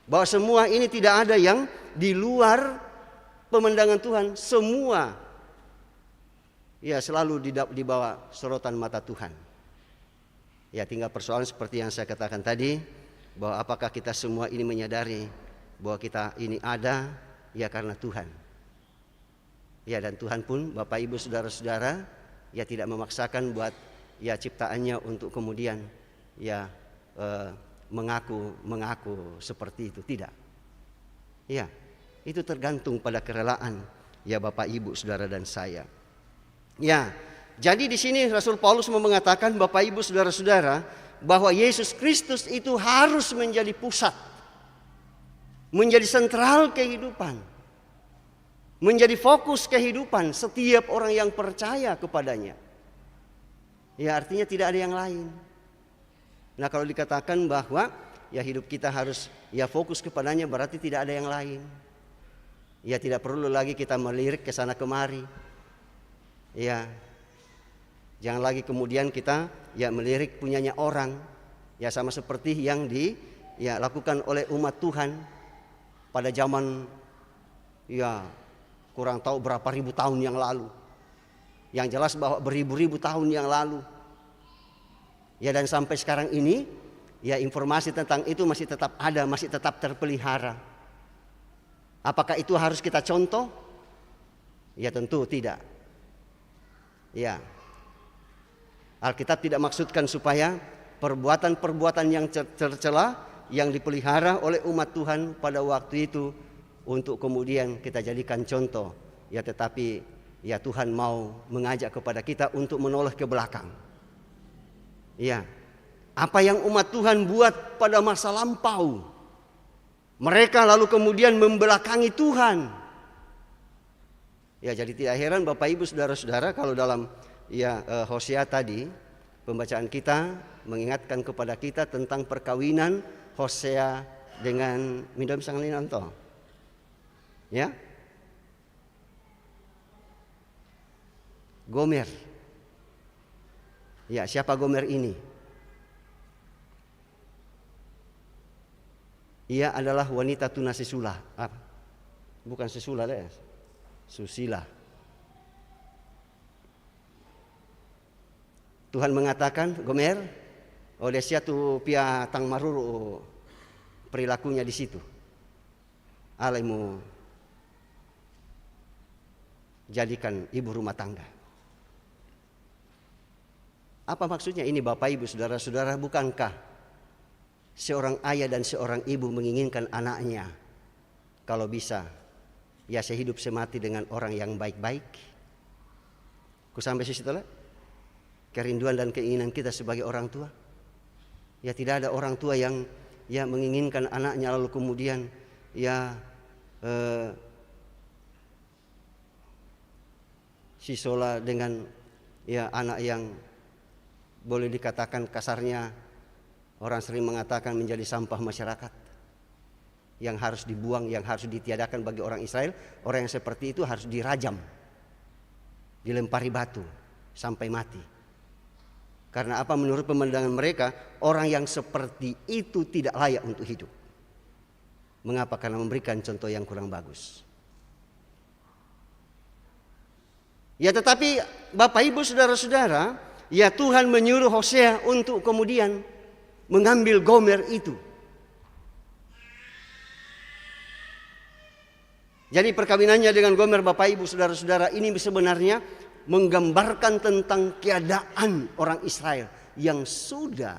bahwa semua ini tidak ada yang di luar pemandangan Tuhan, semua ya selalu di bawah sorotan mata Tuhan. Ya tinggal persoalan seperti yang saya katakan tadi, bahwa apakah kita semua ini menyadari bahwa kita ini ada ya karena Tuhan. Ya dan Tuhan pun Bapak Ibu saudara-saudara ya tidak memaksakan buat ya ciptaannya untuk kemudian ya mengaku seperti itu, tidak. Ya, itu tergantung pada kerelaan ya Bapak Ibu saudara dan saya. Ya, jadi di sini Rasul Paulus mau mengatakan Bapak Ibu saudara-saudara bahwa Yesus Kristus itu harus menjadi pusat, menjadi sentral kehidupan, menjadi fokus kehidupan setiap orang yang percaya kepadanya. Ya artinya tidak ada yang lain. Nah kalau dikatakan bahwa ya hidup kita harus ya fokus kepadanya, berarti tidak ada yang lain. Ya tidak perlu lagi kita melirik ke sana kemari. Ya, jangan lagi kemudian kita ya melirik punyanya orang, ya sama seperti yang lakukan oleh umat Tuhan pada zaman ya kurang tahu berapa ribu tahun yang lalu. Yang jelas bahwa beribu-ribu tahun yang lalu. Ya, dan sampai sekarang ini ya informasi tentang itu masih tetap ada, masih tetap terpelihara. Apakah itu harus kita contoh? Ya tentu tidak. Ya, Alkitab tidak maksudkan supaya perbuatan-perbuatan yang tercela yang dipelihara oleh umat Tuhan pada waktu itu untuk kemudian kita jadikan contoh. Ya, tetapi ya Tuhan mau mengajak kepada kita untuk menoleh ke belakang. Ya, apa yang umat Tuhan buat pada masa lampau, mereka lalu kemudian membelakangi Tuhan. Ya, jadi tidak heran Bapak Ibu saudara-saudara kalau dalam Hosea tadi pembacaan kita mengingatkan kepada kita tentang perkawinan Hosea dengan minum sang linanto. Ya. Gomer. Ya, siapa Gomer ini? Ia adalah wanita tunasisula. Bukan sisula deh. Susila. Tuhan mengatakan, Gomer, Odesia tu pia tang maruru perilakunya di situ. Alaimu jadikan ibu rumah tangga. Apa maksudnya ini Bapak Ibu saudara-saudara? Bukankah seorang ayah dan seorang ibu menginginkan anaknya kalau bisa ya sehidup semati dengan orang yang baik-baik? Ku sampai situ lah. Kerinduan dan keinginan kita sebagai orang tua. Ya tidak ada orang tua yang ya menginginkan anaknya lalu kemudian ya sisola dengan ya anak yang boleh dikatakan kasarnya orang sering mengatakan menjadi sampah masyarakat. Yang harus dibuang, yang harus ditiadakan bagi orang Israel. Orang yang seperti itu harus dirajam, dilempari batu sampai mati. Karena apa? Menurut pemandangan mereka, orang yang seperti itu tidak layak untuk hidup. Mengapa? Karena memberikan contoh yang kurang bagus. Ya tetapi Bapak Ibu saudara-saudara, ya Tuhan menyuruh Hosea untuk kemudian mengambil Gomer itu. Jadi perkawinannya dengan Gomer Bapak Ibu saudara-saudara ini sebenarnya menggambarkan tentang keadaan orang Israel yang sudah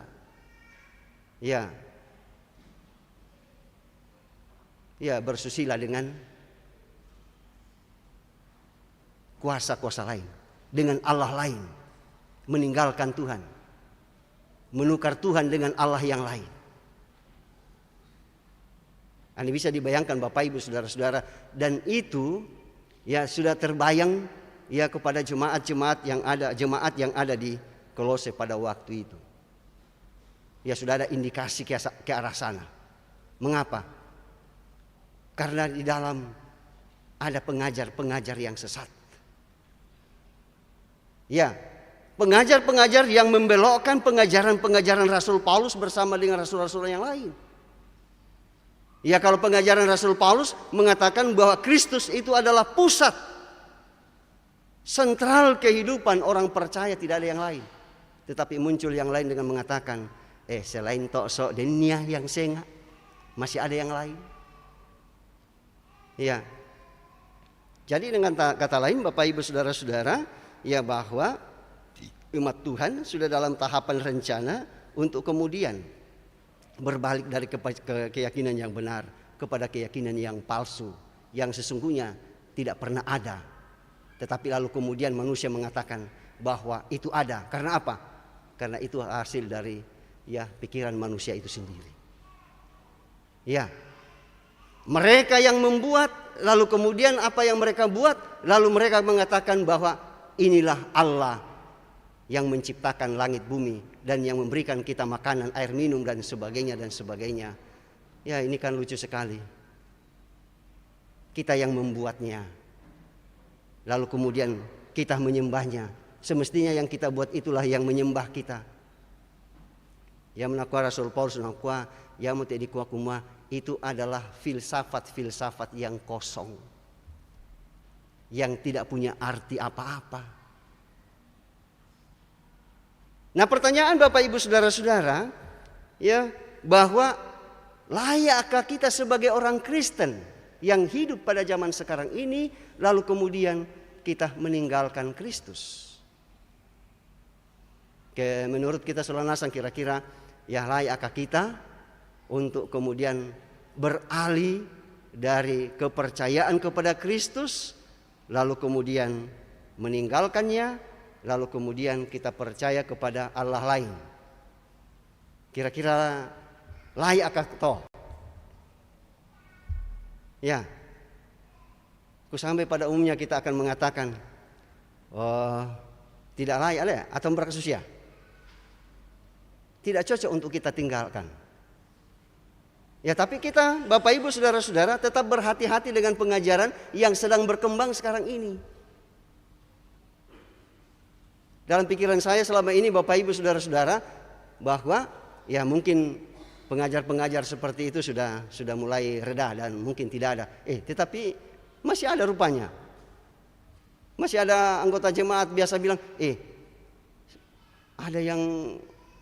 ya bersusila dengan kuasa-kuasa lain, dengan Allah lain, meninggalkan Tuhan, menukar Tuhan dengan Allah yang lain. Anda bisa dibayangkan Bapak Ibu saudara-saudara, dan itu ya sudah terbayang ya kepada jemaat yang ada di Kolose pada waktu itu. Ya sudah ada indikasi ke arah sana. Mengapa? Karena di dalam ada pengajar-pengajar yang sesat. Ya, pengajar-pengajar yang membelokkan pengajaran-pengajaran Rasul Paulus bersama dengan rasul-rasul yang lain. Ya, kalau pengajaran Rasul Paulus mengatakan bahwa Kristus itu adalah pusat sentral kehidupan orang percaya, tidak ada yang lain. Tetapi muncul yang lain dengan mengatakan, selain tokso denia yang senga, masih ada yang lain. Ya. Jadi dengan kata lain Bapak Ibu saudara-saudara, ya bahwa umat Tuhan sudah dalam tahapan rencana untuk kemudian berbalik dari keyakinan yang benar kepada keyakinan yang palsu, yang sesungguhnya tidak pernah ada. Tetapi lalu kemudian manusia mengatakan bahwa itu ada. Karena apa? Karena itu hasil dari ya pikiran manusia itu sendiri. Ya. Mereka yang membuat, lalu kemudian apa yang mereka buat, lalu mereka mengatakan bahwa inilah Allah yang menciptakan langit bumi dan yang memberikan kita makanan, air minum dan sebagainya dan sebagainya. Ya, ini kan lucu sekali. Kita yang membuatnya. Lalu kemudian kita menyembahnya. Semestinya yang kita buat itulah yang menyembah kita. Ya menakwa Rasul Paulus menakwa ya muti dikua kuma itu adalah filsafat-filsafat yang kosong, yang tidak punya arti apa-apa. Nah pertanyaan Bapak Ibu Saudara-saudara, ya bahwa layakkah kita sebagai orang Kristen yang hidup pada zaman sekarang ini lalu kemudian kita meninggalkan Kristus? Menurut kita selanasan kira-kira ya layakkah kita untuk kemudian beralih dari kepercayaan kepada Kristus lalu kemudian meninggalkannya, lalu kemudian kita percaya kepada Allah lain? Kira-kira layakkah toh? Ya, sampai pada umumnya kita akan mengatakan tidak layak ya, atau berkesusia, tidak cocok untuk kita tinggalkan. Ya tapi kita Bapak Ibu Saudara-saudara tetap berhati-hati dengan pengajaran yang sedang berkembang sekarang ini. Dalam pikiran saya selama ini Bapak Ibu Saudara-saudara bahwa ya mungkin pengajar-pengajar seperti itu sudah mulai reda dan mungkin tidak ada. Tetapi masih ada rupanya. Masih ada anggota jemaat biasa bilang, ada yang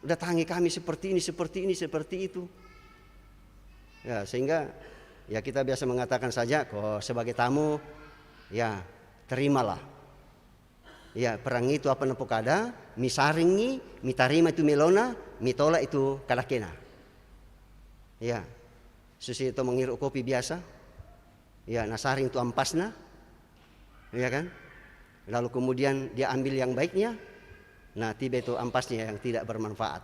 datangi kami seperti ini, seperti itu. Ya, sehingga ya kita biasa mengatakan saja kok sebagai tamu ya terimalah. Ya perang itu apa nepokada, misaringi, mitarima itu melona, mitola itu kadakena. Ya, susi itu menghirup kopi biasa. Ya, nasaring itu ampasna. Ya kan? Lalu kemudian dia ambil yang baiknya. Nah, tiba itu ampasnya yang tidak bermanfaat.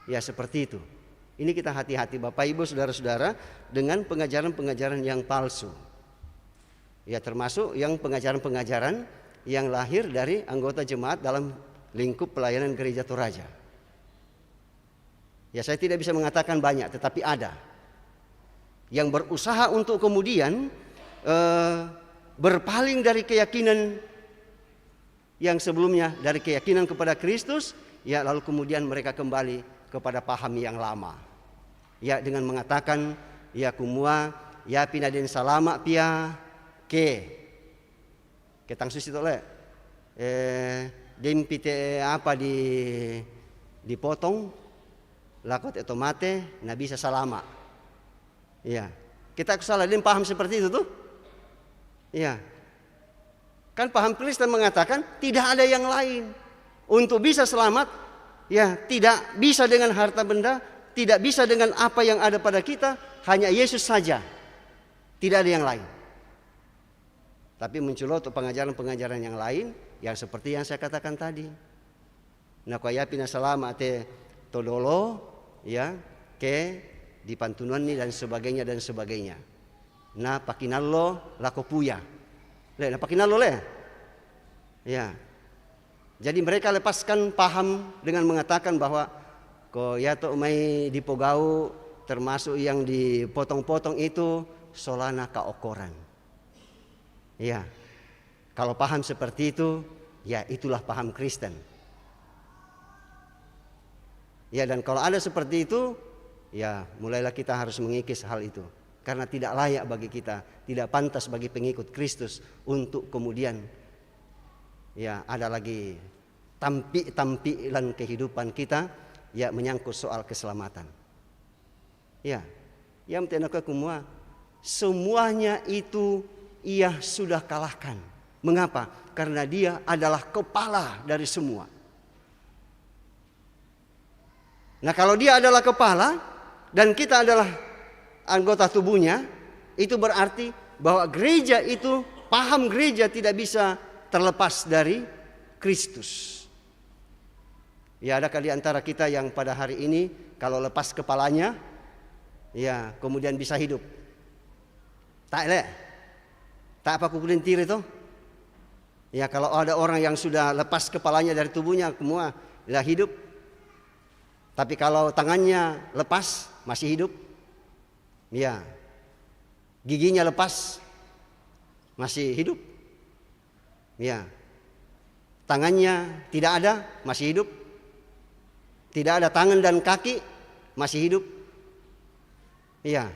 Ya, seperti itu. Ini kita hati-hati Bapak Ibu Saudara-saudara dengan pengajaran-pengajaran yang palsu. Ya, termasuk yang pengajaran-pengajaran yang lahir dari anggota jemaat dalam lingkup pelayanan gereja Toraja. Ya saya tidak bisa mengatakan banyak, tetapi ada yang berusaha untuk kemudian berpaling dari keyakinan yang sebelumnya, dari keyakinan kepada Kristus, ya lalu kemudian mereka kembali kepada paham yang lama. Ya dengan mengatakan ya kumua ya pinaden salama pia ketang susi tole dempite apa dipotong lakot atau mate nah bisa salama. Ya kita salah dan paham seperti itu tuh. Ya kan paham Kristen mengatakan tidak ada yang lain untuk bisa selamat. Ya tidak bisa dengan harta benda, tidak bisa dengan apa yang ada pada kita, hanya Yesus saja. Tidak ada yang lain. Tapi muncul untuk pengajaran-pengajaran yang lain yang seperti yang saya katakan tadi. Nakaya pina salama te todolo ya ke dipantunan ni dan sebagainya dan sebagainya. Nah pakinallo lakopuya. Le, nah pakinallo le. Ya. Jadi mereka lepaskan paham dengan mengatakan bahwa ko ya to mai dipogau termasuk yang dipotong-potong itu solana kaokoran. Ya. Kalau paham seperti itu, ya itulah paham Kristen. Ya dan kalau ada seperti itu, ya mulailah kita harus mengikis hal itu. Karena tidak layak bagi kita, tidak pantas bagi pengikut Kristus untuk kemudian ya ada lagi tampilan kehidupan kita ya menyangkut soal keselamatan. Ya, yang tenaka kumua semuanya itu ia sudah kalahkan. Mengapa? Karena dia adalah kepala dari semua. Nah, kalau dia adalah kepala dan kita adalah anggota tubuhnya, itu berarti bahwa gereja itu, paham gereja tidak bisa terlepas dari Kristus. Ya adakah di antara kita yang pada hari ini kalau lepas kepalanya, ya kemudian bisa hidup? Tak le, tak apa kukulintir itu? Ya kalau ada orang yang sudah lepas kepalanya dari tubuhnya, semua sudah hidup. Tapi kalau tangannya lepas masih hidup, ya giginya lepas masih hidup. Ya tangannya tidak ada, masih hidup. Tidak ada tangan dan kaki, masih hidup. Iya.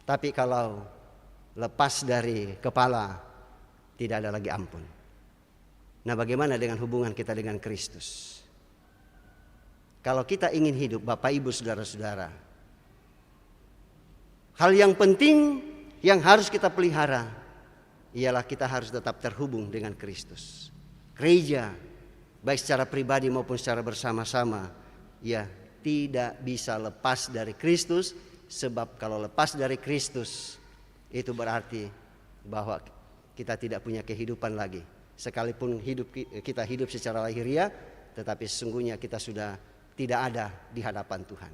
Tapi kalau lepas dari kepala, tidak ada lagi ampun. Nah, bagaimana dengan hubungan kita dengan Kristus? Kalau kita ingin hidup, Bapak Ibu saudara-saudara, hal yang penting yang harus kita pelihara ialah kita harus tetap terhubung dengan Kristus. Gereja, baik secara pribadi maupun secara bersama-sama, ya tidak bisa lepas dari Kristus. Sebab kalau lepas dari Kristus, itu berarti bahwa kita tidak punya kehidupan lagi. Sekalipun kita hidup secara lahiriah, tetapi sesungguhnya kita sudah tidak ada di hadapan Tuhan.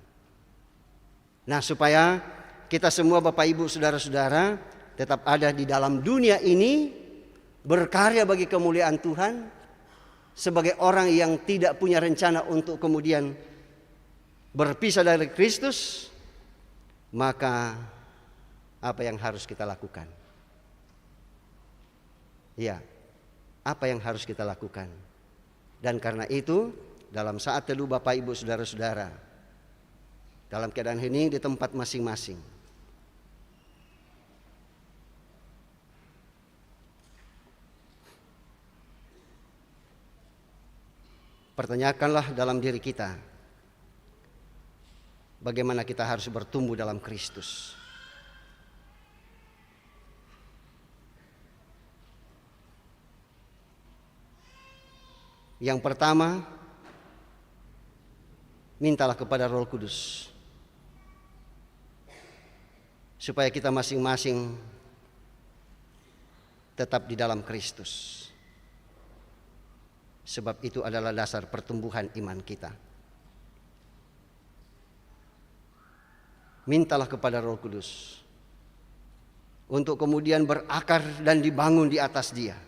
Nah, supaya kita semua Bapak Ibu saudara-saudara tetap ada di dalam dunia ini, berkarya bagi kemuliaan Tuhan, sebagai orang yang tidak punya rencana untuk kemudian berpisah dari Kristus, maka apa yang harus kita lakukan? Ya, apa yang harus kita lakukan? Dan karena itu, dalam saat teduh Bapak Ibu saudara-saudara, dalam keadaan ini di tempat masing-masing, pertanyakanlah dalam diri kita, bagaimana kita harus bertumbuh dalam Kristus. Yang pertama, mintalah kepada Roh Kudus supaya kita masing-masing tetap di dalam Kristus. Sebab itu adalah dasar pertumbuhan iman kita. Mintalah kepada Roh Kudus untuk kemudian berakar dan dibangun di atas Dia.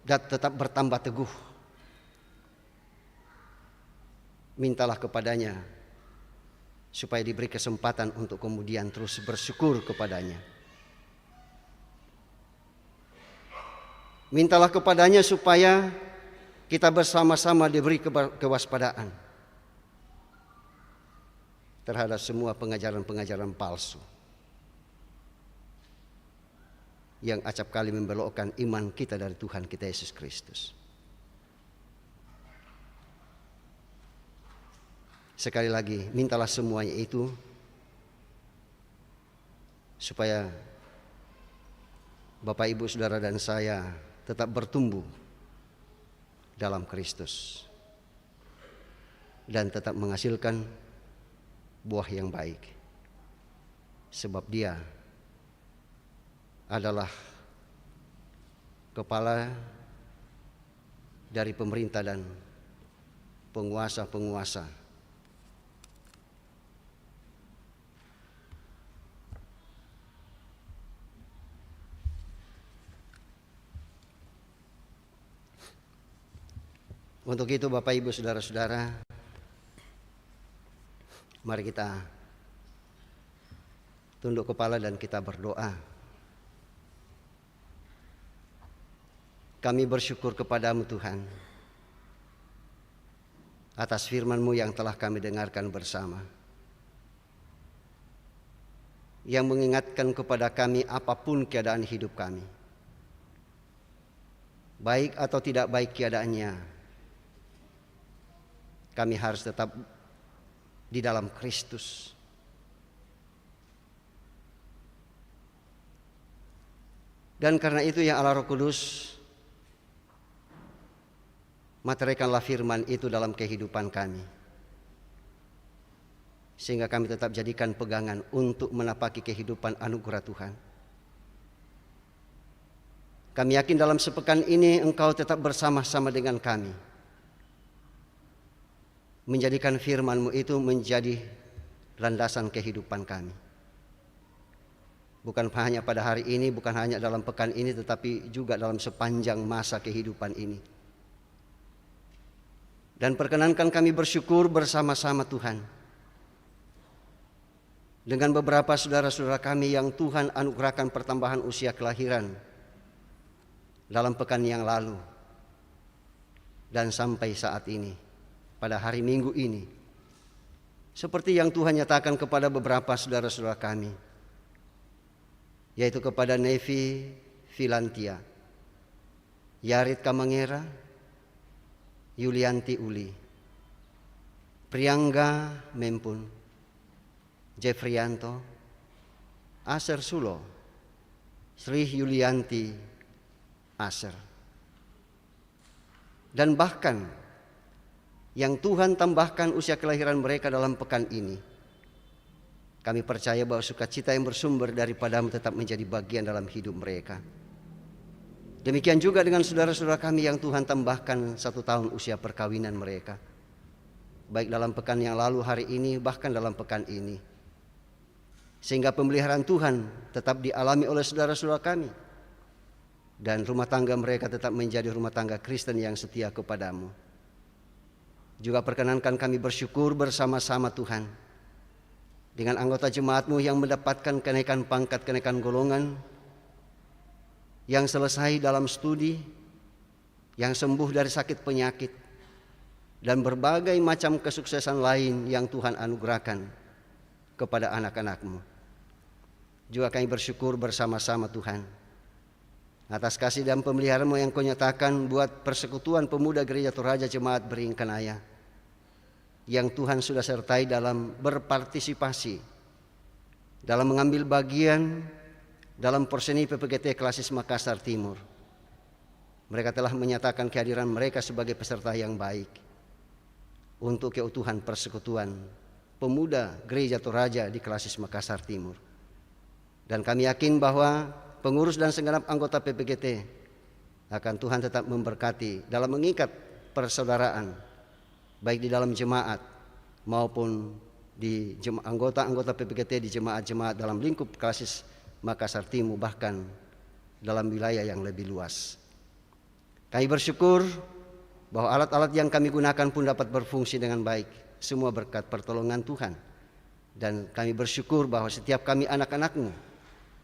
Dan tetap bertambah teguh. Mintalah kepadanya supaya diberi kesempatan untuk kemudian terus bersyukur kepadanya. Mintalah kepadanya supaya kita bersama-sama diberi kewaspadaan terhadap semua pengajaran-pengajaran palsu yang acap kali membelokkan iman kita dari Tuhan kita Yesus Kristus. Sekali lagi, mintalah semuanya itu supaya Bapak, Ibu, Saudara dan saya tetap bertumbuh dalam Kristus dan tetap menghasilkan buah yang baik. Sebab Dia adalah kepala dari pemerintah dan penguasa-penguasa. Untuk itu Bapak, Ibu, Saudara-saudara, mari kita tunduk kepala dan kita berdoa. Kami bersyukur kepadamu Tuhan atas firman-Mu yang telah kami dengarkan bersama, yang mengingatkan kepada kami apapun keadaan hidup kami, baik atau tidak baik keadaannya, kami harus tetap di dalam Kristus. Dan karena itu ya Allah Roh Kudus, materikanlah firman itu dalam kehidupan kami, sehingga kami tetap jadikan pegangan untuk menapaki kehidupan anugerah Tuhan. Kami yakin dalam sepekan ini Engkau tetap bersama-sama dengan kami, menjadikan firman-Mu itu menjadi landasan kehidupan kami. Bukan hanya pada hari ini, bukan hanya dalam pekan ini, tetapi juga dalam sepanjang masa kehidupan ini. Dan perkenankan kami bersyukur bersama-sama Tuhan dengan beberapa saudara-saudara kami yang Tuhan anugerahkan pertambahan usia kelahiran dalam pekan yang lalu dan sampai saat ini, pada hari Minggu ini, seperti yang Tuhan nyatakan kepada beberapa saudara-saudara kami, yaitu kepada Nevi Filantia, Yarit Kamangera, Yulianti Uli, Priangga Mempun, Jeffrianto, Aser Sulo, Sri Yulianti Aser. Dan bahkan yang Tuhan tambahkan usia kelahiran mereka dalam pekan ini, kami percaya bahwa sukacita yang bersumber daripadamu tetap menjadi bagian dalam hidup mereka. Demikian juga dengan saudara-saudara kami yang Tuhan tambahkan 1 tahun usia perkawinan mereka, baik dalam pekan yang lalu, hari ini, bahkan dalam pekan ini. Sehingga pemeliharaan Tuhan tetap dialami oleh saudara-saudara kami, dan rumah tangga mereka tetap menjadi rumah tangga Kristen yang setia kepadamu. Juga perkenankan kami bersyukur bersama-sama Tuhan dengan anggota jemaatmu yang mendapatkan kenaikan pangkat, kenaikan golongan, yang selesai dalam studi, yang sembuh dari sakit penyakit, dan berbagai macam kesuksesan lain yang Tuhan anugerahkan kepada anak-anak-Mu. Juga kami bersyukur bersama-sama Tuhan atas kasih dan pemeliharaan-Mu yang Kau nyatakan buat persekutuan pemuda Gereja Toraja Jemaat Beringkanaya, yang Tuhan sudah sertai dalam berpartisipasi, dalam mengambil bagian dalam Porseni PPGT Klasis Makassar Timur. Mereka telah menyatakan kehadiran mereka sebagai peserta yang baik untuk keutuhan persekutuan pemuda Gereja Toraja di Klasis Makassar Timur. Dan kami yakin bahwa pengurus dan segenap anggota PPGT akan Tuhan tetap memberkati dalam mengikat persaudaraan, baik di dalam jemaat maupun di anggota-anggota PPGT di jemaat-jemaat dalam lingkup Klasis Makassar Timur, bahkan dalam wilayah yang lebih luas. Kami bersyukur bahwa alat-alat yang kami gunakan pun dapat berfungsi dengan baik, semua berkat pertolongan Tuhan. Dan kami bersyukur bahwa setiap kami anak-anak-Mu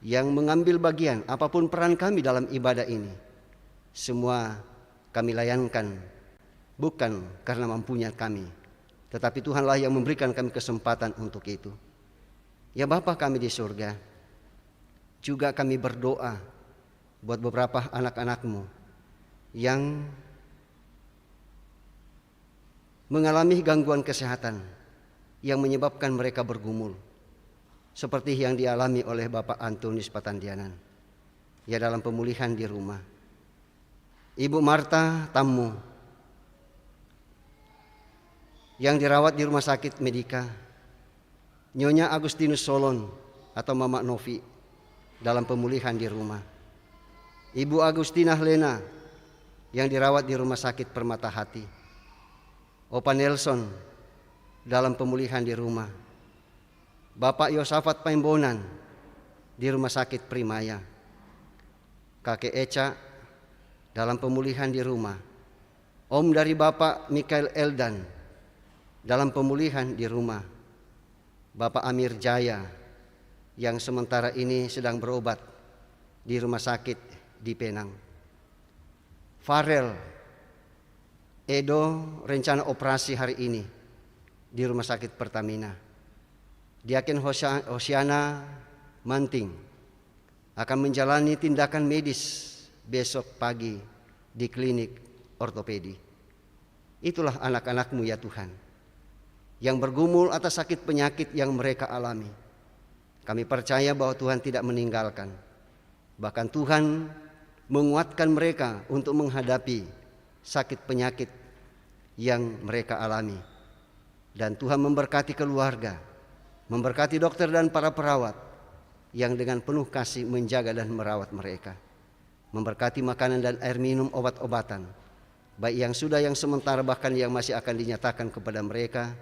yang mengambil bagian, apapun peran kami dalam ibadah ini, semua kami layankan bukan karena mampunya kami, tetapi Tuhanlah yang memberikan kami kesempatan untuk itu. Ya Bapa kami di surga, juga kami berdoa buat beberapa anak-anak-Mu yang mengalami gangguan kesehatan yang menyebabkan mereka bergumul, seperti yang dialami oleh Bapak Antonius Patandianan, ya dalam pemulihan di rumah. Ibu Marta Tammu yang dirawat di Rumah Sakit Medika, Nyonya Agustinus Solon atau Mama Novi dalam pemulihan di rumah, Ibu Agustina Lena yang dirawat di Rumah Sakit Permata Hati, Opa Nelson dalam pemulihan di rumah, Bapak Yosafat Paimbonan di Rumah Sakit Primaya, Kakek Eca dalam pemulihan di rumah, Om dari Bapak Mikael Eldan dalam pemulihan di rumah, Bapak Amir Jaya yang sementara ini sedang berobat di rumah sakit di Penang, Farel Edo rencana operasi hari ini di Rumah Sakit Pertamina. Diaken Hosiana Manting akan menjalani tindakan medis besok pagi di klinik ortopedi. Itulah anak-anak-Mu ya Tuhan, yang bergumul atas sakit penyakit yang mereka alami. Kami percaya bahwa Tuhan tidak meninggalkan, bahkan Tuhan menguatkan mereka untuk menghadapi sakit penyakit yang mereka alami. Dan Tuhan memberkati keluarga, memberkati dokter dan para perawat yang dengan penuh kasih menjaga dan merawat mereka, memberkati makanan dan air minum, obat-obatan, baik yang sudah, yang sementara, bahkan yang masih akan dinyatakan kepada mereka,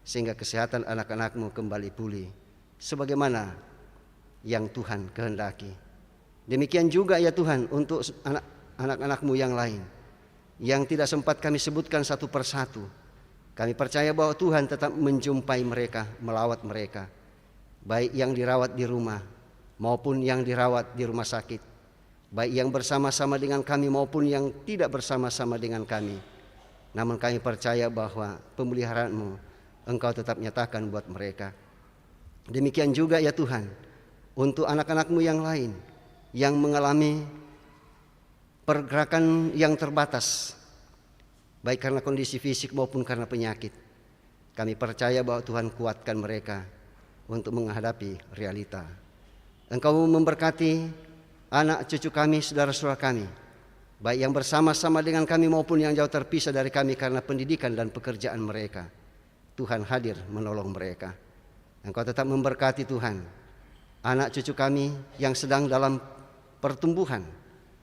sehingga kesehatan anak-anak-Mu kembali pulih sebagaimana yang Tuhan kehendaki. Demikian juga ya Tuhan untuk anak-anak-Mu yang lain yang tidak sempat kami sebutkan satu persatu. Kami percaya bahwa Tuhan tetap menjumpai mereka, melawat mereka, baik yang dirawat di rumah maupun yang dirawat di rumah sakit, baik yang bersama-sama dengan kami maupun yang tidak bersama-sama dengan kami. Namun kami percaya bahwa pemeliharaanmu Engkau tetap nyatakan buat mereka. Demikian juga ya Tuhan, untuk anak-anak-Mu yang lain yang mengalami pergerakan yang terbatas, baik karena kondisi fisik maupun karena penyakit. Kami percaya bahwa Tuhan kuatkan mereka untuk menghadapi realita. Engkau memberkati anak cucu kami, saudara-saudara kami, baik yang bersama-sama dengan kami maupun yang jauh terpisah dari kami karena pendidikan dan pekerjaan mereka. Tuhan hadir menolong mereka. Engkau tetap memberkati Tuhan anak cucu kami yang sedang dalam pertumbuhan,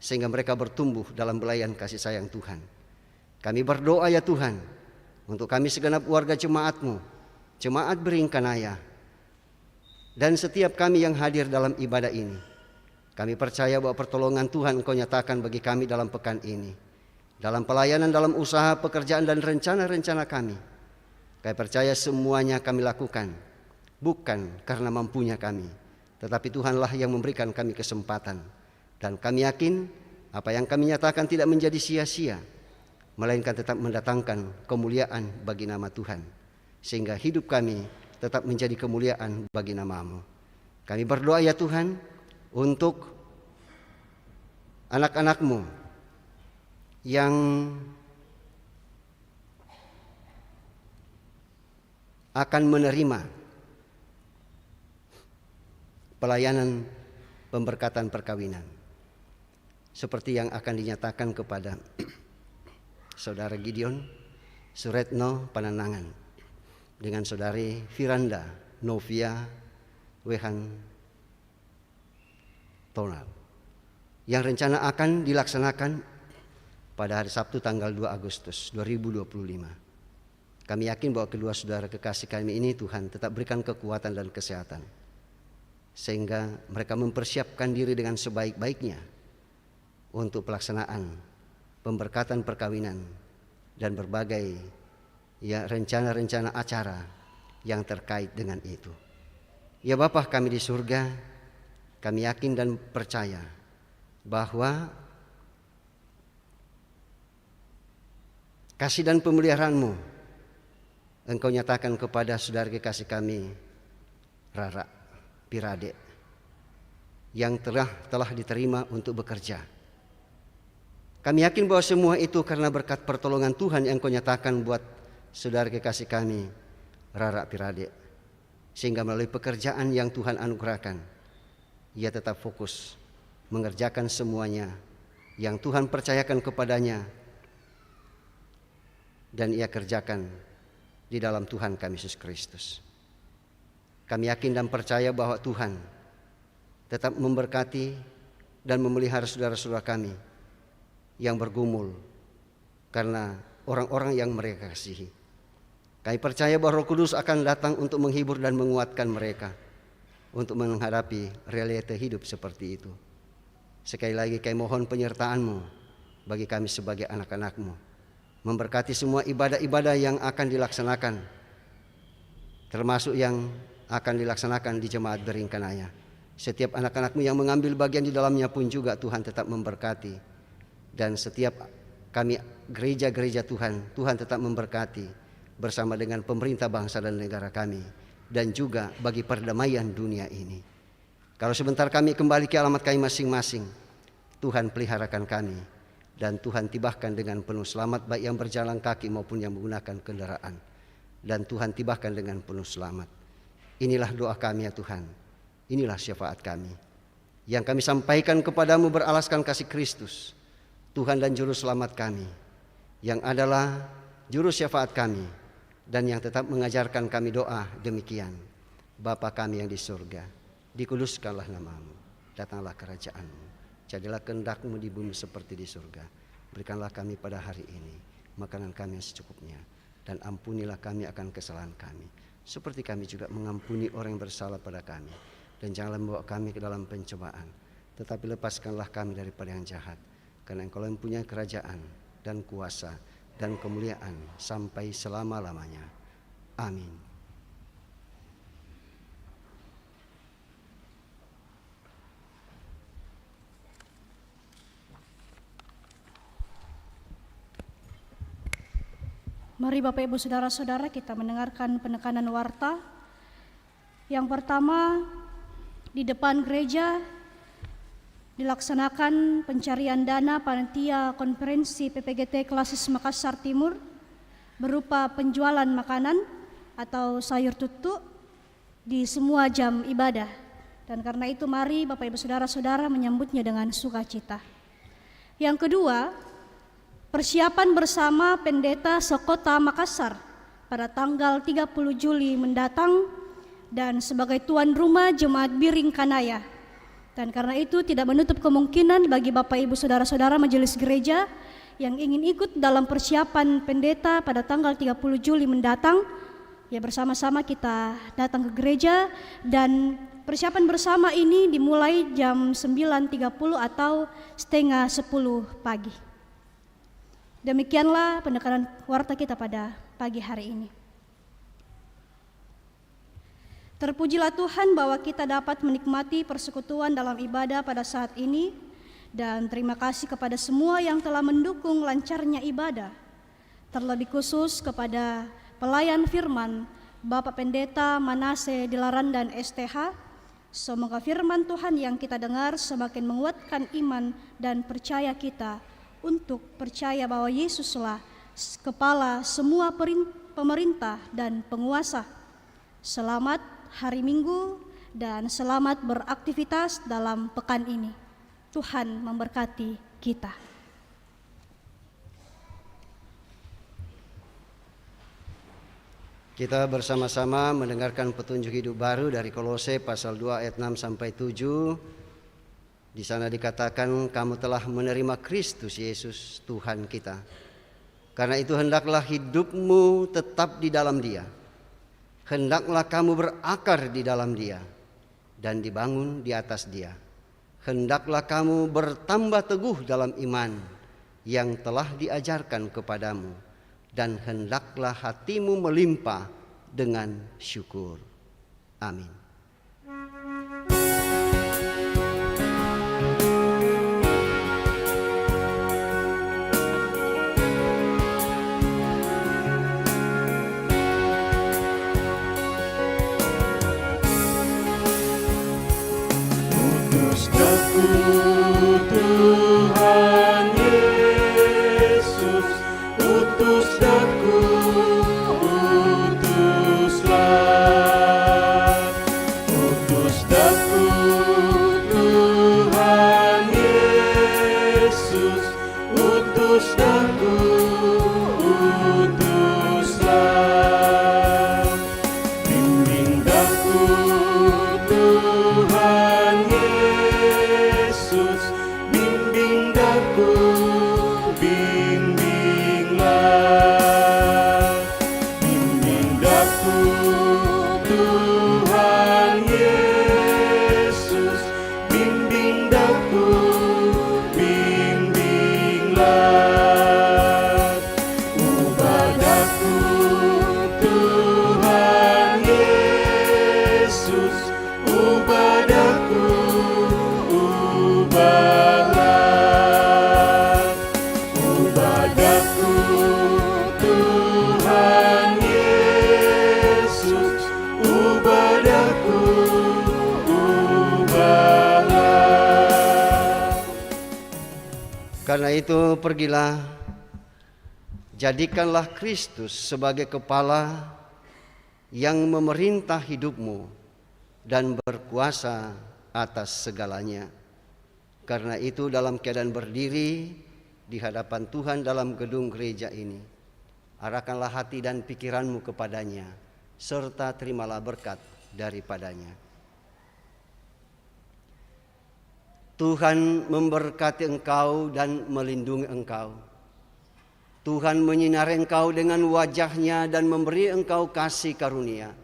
sehingga mereka bertumbuh dalam belayan kasih sayang Tuhan. Kami berdoa ya Tuhan, untuk kami segenap warga jemaat-Mu, jemaat Beringkanaya, dan setiap kami yang hadir dalam ibadah ini. Kami percaya bahwa pertolongan Tuhan Engkau nyatakan bagi kami dalam pekan ini, dalam pelayanan, dalam usaha, pekerjaan, dan rencana-rencana kami. Kami percaya semuanya kami lakukan bukan karena mampunya kami, tetapi Tuhanlah yang memberikan kami kesempatan. Dan kami yakin apa yang kami nyatakan tidak menjadi sia-sia, melainkan tetap mendatangkan kemuliaan bagi nama Tuhan, sehingga hidup kami tetap menjadi kemuliaan bagi nama-Mu. Kami berdoa ya Tuhan untuk anak-anak-Mu yang akan menerima pelayanan pemberkatan perkawinan, seperti yang akan dinyatakan kepada Saudara Gideon Suretno Pananangan dengan Saudari Firanda Novia Wehan Tonal, yang rencana akan dilaksanakan pada hari Sabtu tanggal 2 Agustus 2025. Kami yakin bahwa kedua saudara kekasih kami ini Tuhan tetap berikan kekuatan dan kesehatan, sehingga mereka mempersiapkan diri dengan sebaik-baiknya untuk pelaksanaan pemberkatan perkawinan dan berbagai rencana-rencana acara yang terkait dengan itu. Ya Bapa kami di surga, kami yakin dan percaya bahwa kasih dan pemeliharaan-Mu Engkau nyatakan kepada saudara kekasih kami Rara Pirade yang telah diterima untuk bekerja. Kami yakin bahwa semua itu karena berkat pertolongan Tuhan yang Engkau nyatakan buat saudara kekasih kami Rara Pirade, sehingga melalui pekerjaan yang Tuhan anugerahkan, ia tetap fokus mengerjakan semuanya yang Tuhan percayakan kepadanya, dan ia kerjakan di dalam Tuhan kami Yesus Kristus. Kami yakin dan percaya bahwa Tuhan tetap memberkati dan memelihara saudara-saudara kami yang bergumul karena orang-orang yang mereka kasihi. Kami percaya bahwa Roh Kudus akan datang untuk menghibur dan menguatkan mereka untuk menghadapi realita hidup seperti itu. Sekali lagi kami mohon penyertaan-Mu bagi kami sebagai anak-anak-Mu, memberkati semua ibadah-ibadah yang akan dilaksanakan, termasuk yang akan dilaksanakan di Jemaat Beringkanaya. Setiap anak-anak-Mu yang mengambil bagian di dalamnya pun juga Tuhan tetap memberkati. Dan setiap kami gereja-gereja Tuhan, Tuhan tetap memberkati bersama dengan pemerintah bangsa dan negara kami, dan juga bagi perdamaian dunia ini. Kalau sebentar kami kembali ke alamat kami masing-masing, Tuhan peliharakan kami, dan Tuhan tibahkan dengan penuh selamat baik yang berjalan kaki maupun yang menggunakan kendaraan. Dan Tuhan tibahkan dengan penuh selamat. Inilah doa kami ya Tuhan. Inilah syafaat kami yang kami sampaikan kepadamu beralaskan kasih Kristus, Tuhan dan Juru Selamat kami, yang adalah Juru Syafaat kami, dan yang tetap mengajarkan kami doa demikian. Bapa kami yang di surga, dikuduskanlah nama-Mu, datanglah kerajaan-Mu, jadilah kehendak-Mu di bumi seperti di surga. Berikanlah kami pada hari ini makanan kami yang secukupnya, dan ampunilah kami akan kesalahan kami, seperti kami juga mengampuni orang yang bersalah pada kami. Dan janganlah membawa kami ke dalam pencobaan, tetapi lepaskanlah kami daripada yang jahat. Karena Engkau yang punya kerajaan dan kuasa dan kemuliaan sampai selama-lamanya. Amin. Mari Bapak Ibu Saudara-saudara kita mendengarkan penekanan warta. Yang pertama, di depan gereja dilaksanakan pencarian dana panitia konferensi PPGT Klasis Makassar Timur berupa penjualan makanan atau sayur tutu di semua jam ibadah. Dan karena itu mari Bapak Ibu Saudara-saudara menyambutnya dengan sukacita. Yang kedua, persiapan bersama pendeta sekota Makassar pada tanggal 30 Juli mendatang dan sebagai tuan rumah Jemaat Biring Kanaya. Dan karena itu tidak menutup kemungkinan bagi Bapak Ibu Saudara-saudara majelis gereja yang ingin ikut dalam persiapan pendeta pada tanggal 30 Juli mendatang, ya bersama-sama kita datang ke gereja, dan persiapan bersama ini dimulai jam 9.30 atau setengah 10 pagi. Demikianlah penekanan warta kita pada pagi hari ini. Terpujilah Tuhan bahwa kita dapat menikmati persekutuan dalam ibadah pada saat ini, dan terima kasih kepada semua yang telah mendukung lancarnya ibadah. Terlebih khusus kepada pelayan firman Bapak Pendeta Manase Dilaran dan STH. Semoga firman Tuhan yang kita dengar semakin menguatkan iman dan percaya kita untuk percaya bahwa Yesuslah kepala semua pemerintah dan penguasa. Selamat hari Minggu dan selamat beraktivitas dalam pekan ini. Tuhan memberkati kita. Kita bersama-sama mendengarkan petunjuk hidup baru dari Kolose pasal 2 ayat 6 sampai 7. Di sana dikatakan, kamu telah menerima Kristus Yesus Tuhan kita. Karena itu hendaklah hidupmu tetap di dalam Dia. Hendaklah kamu berakar di dalam Dia dan dibangun di atas Dia. Hendaklah kamu bertambah teguh dalam iman yang telah diajarkan kepadamu, dan hendaklah hatimu melimpah dengan syukur. Amin. Tuhan Yesus, utus daku, utuslah. Utus daku Tuhan Yesus, utus daku, utuslah. Bimbing daku Tuhan Yesus, bimbing daku, bimbinglah. Bimbing daku Tuhan Yesus, bimbing daku, bimbinglah. Ubah daku Tuhan Yesus, ubah daku, ubahlah. Ubah daku Tuhan Yesus, ubah daku, ubahlah. Karena itu pergilah, jadikanlah Kristus sebagai kepala yang memerintah hidupmu dan berkuasa atas segalanya. Karena itu dalam keadaan berdiri di hadapan Tuhan dalam gedung gereja ini, arahkanlah hati dan pikiranmu kepadanya, serta terimalah berkat daripadanya. Tuhan memberkati engkau dan melindungi engkau. Tuhan menyinari engkau dengan wajah-Nya dan memberi engkau kasih karunia.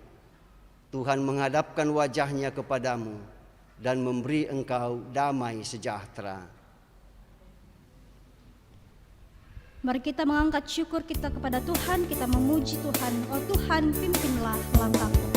Tuhan menghadapkan wajah-Nya kepadamu dan memberi engkau damai sejahtera. Mari kita mengangkat syukur kita kepada Tuhan, kita memuji Tuhan. Oh Tuhan, pimpinlah langkahku.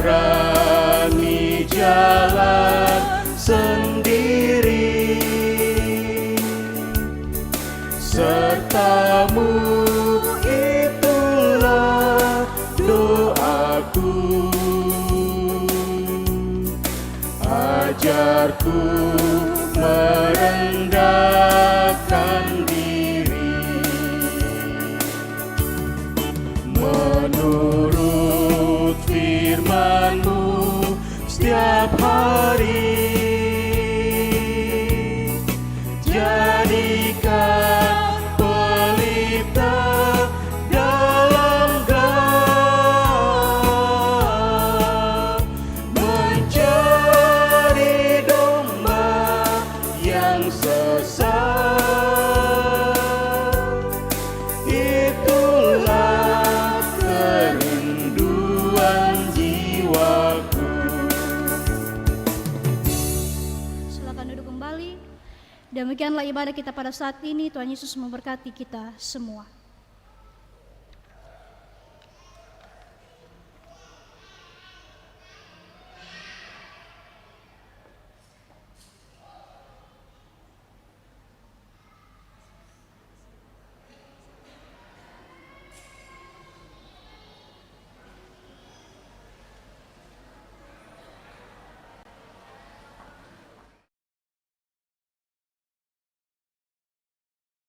berani jalan sendiri, sertamu itulah doaku. Ajarku merendahkan diri, menurut firman-Mu setiap hari. Jadikan pelita dalam gelap, mencari domba yang sesat. Itulah kerinduan jiwaku. Silakan duduk kembali. Demikianlah ibadah kita pada saat ini. Tuhan Yesus memberkati kita semua.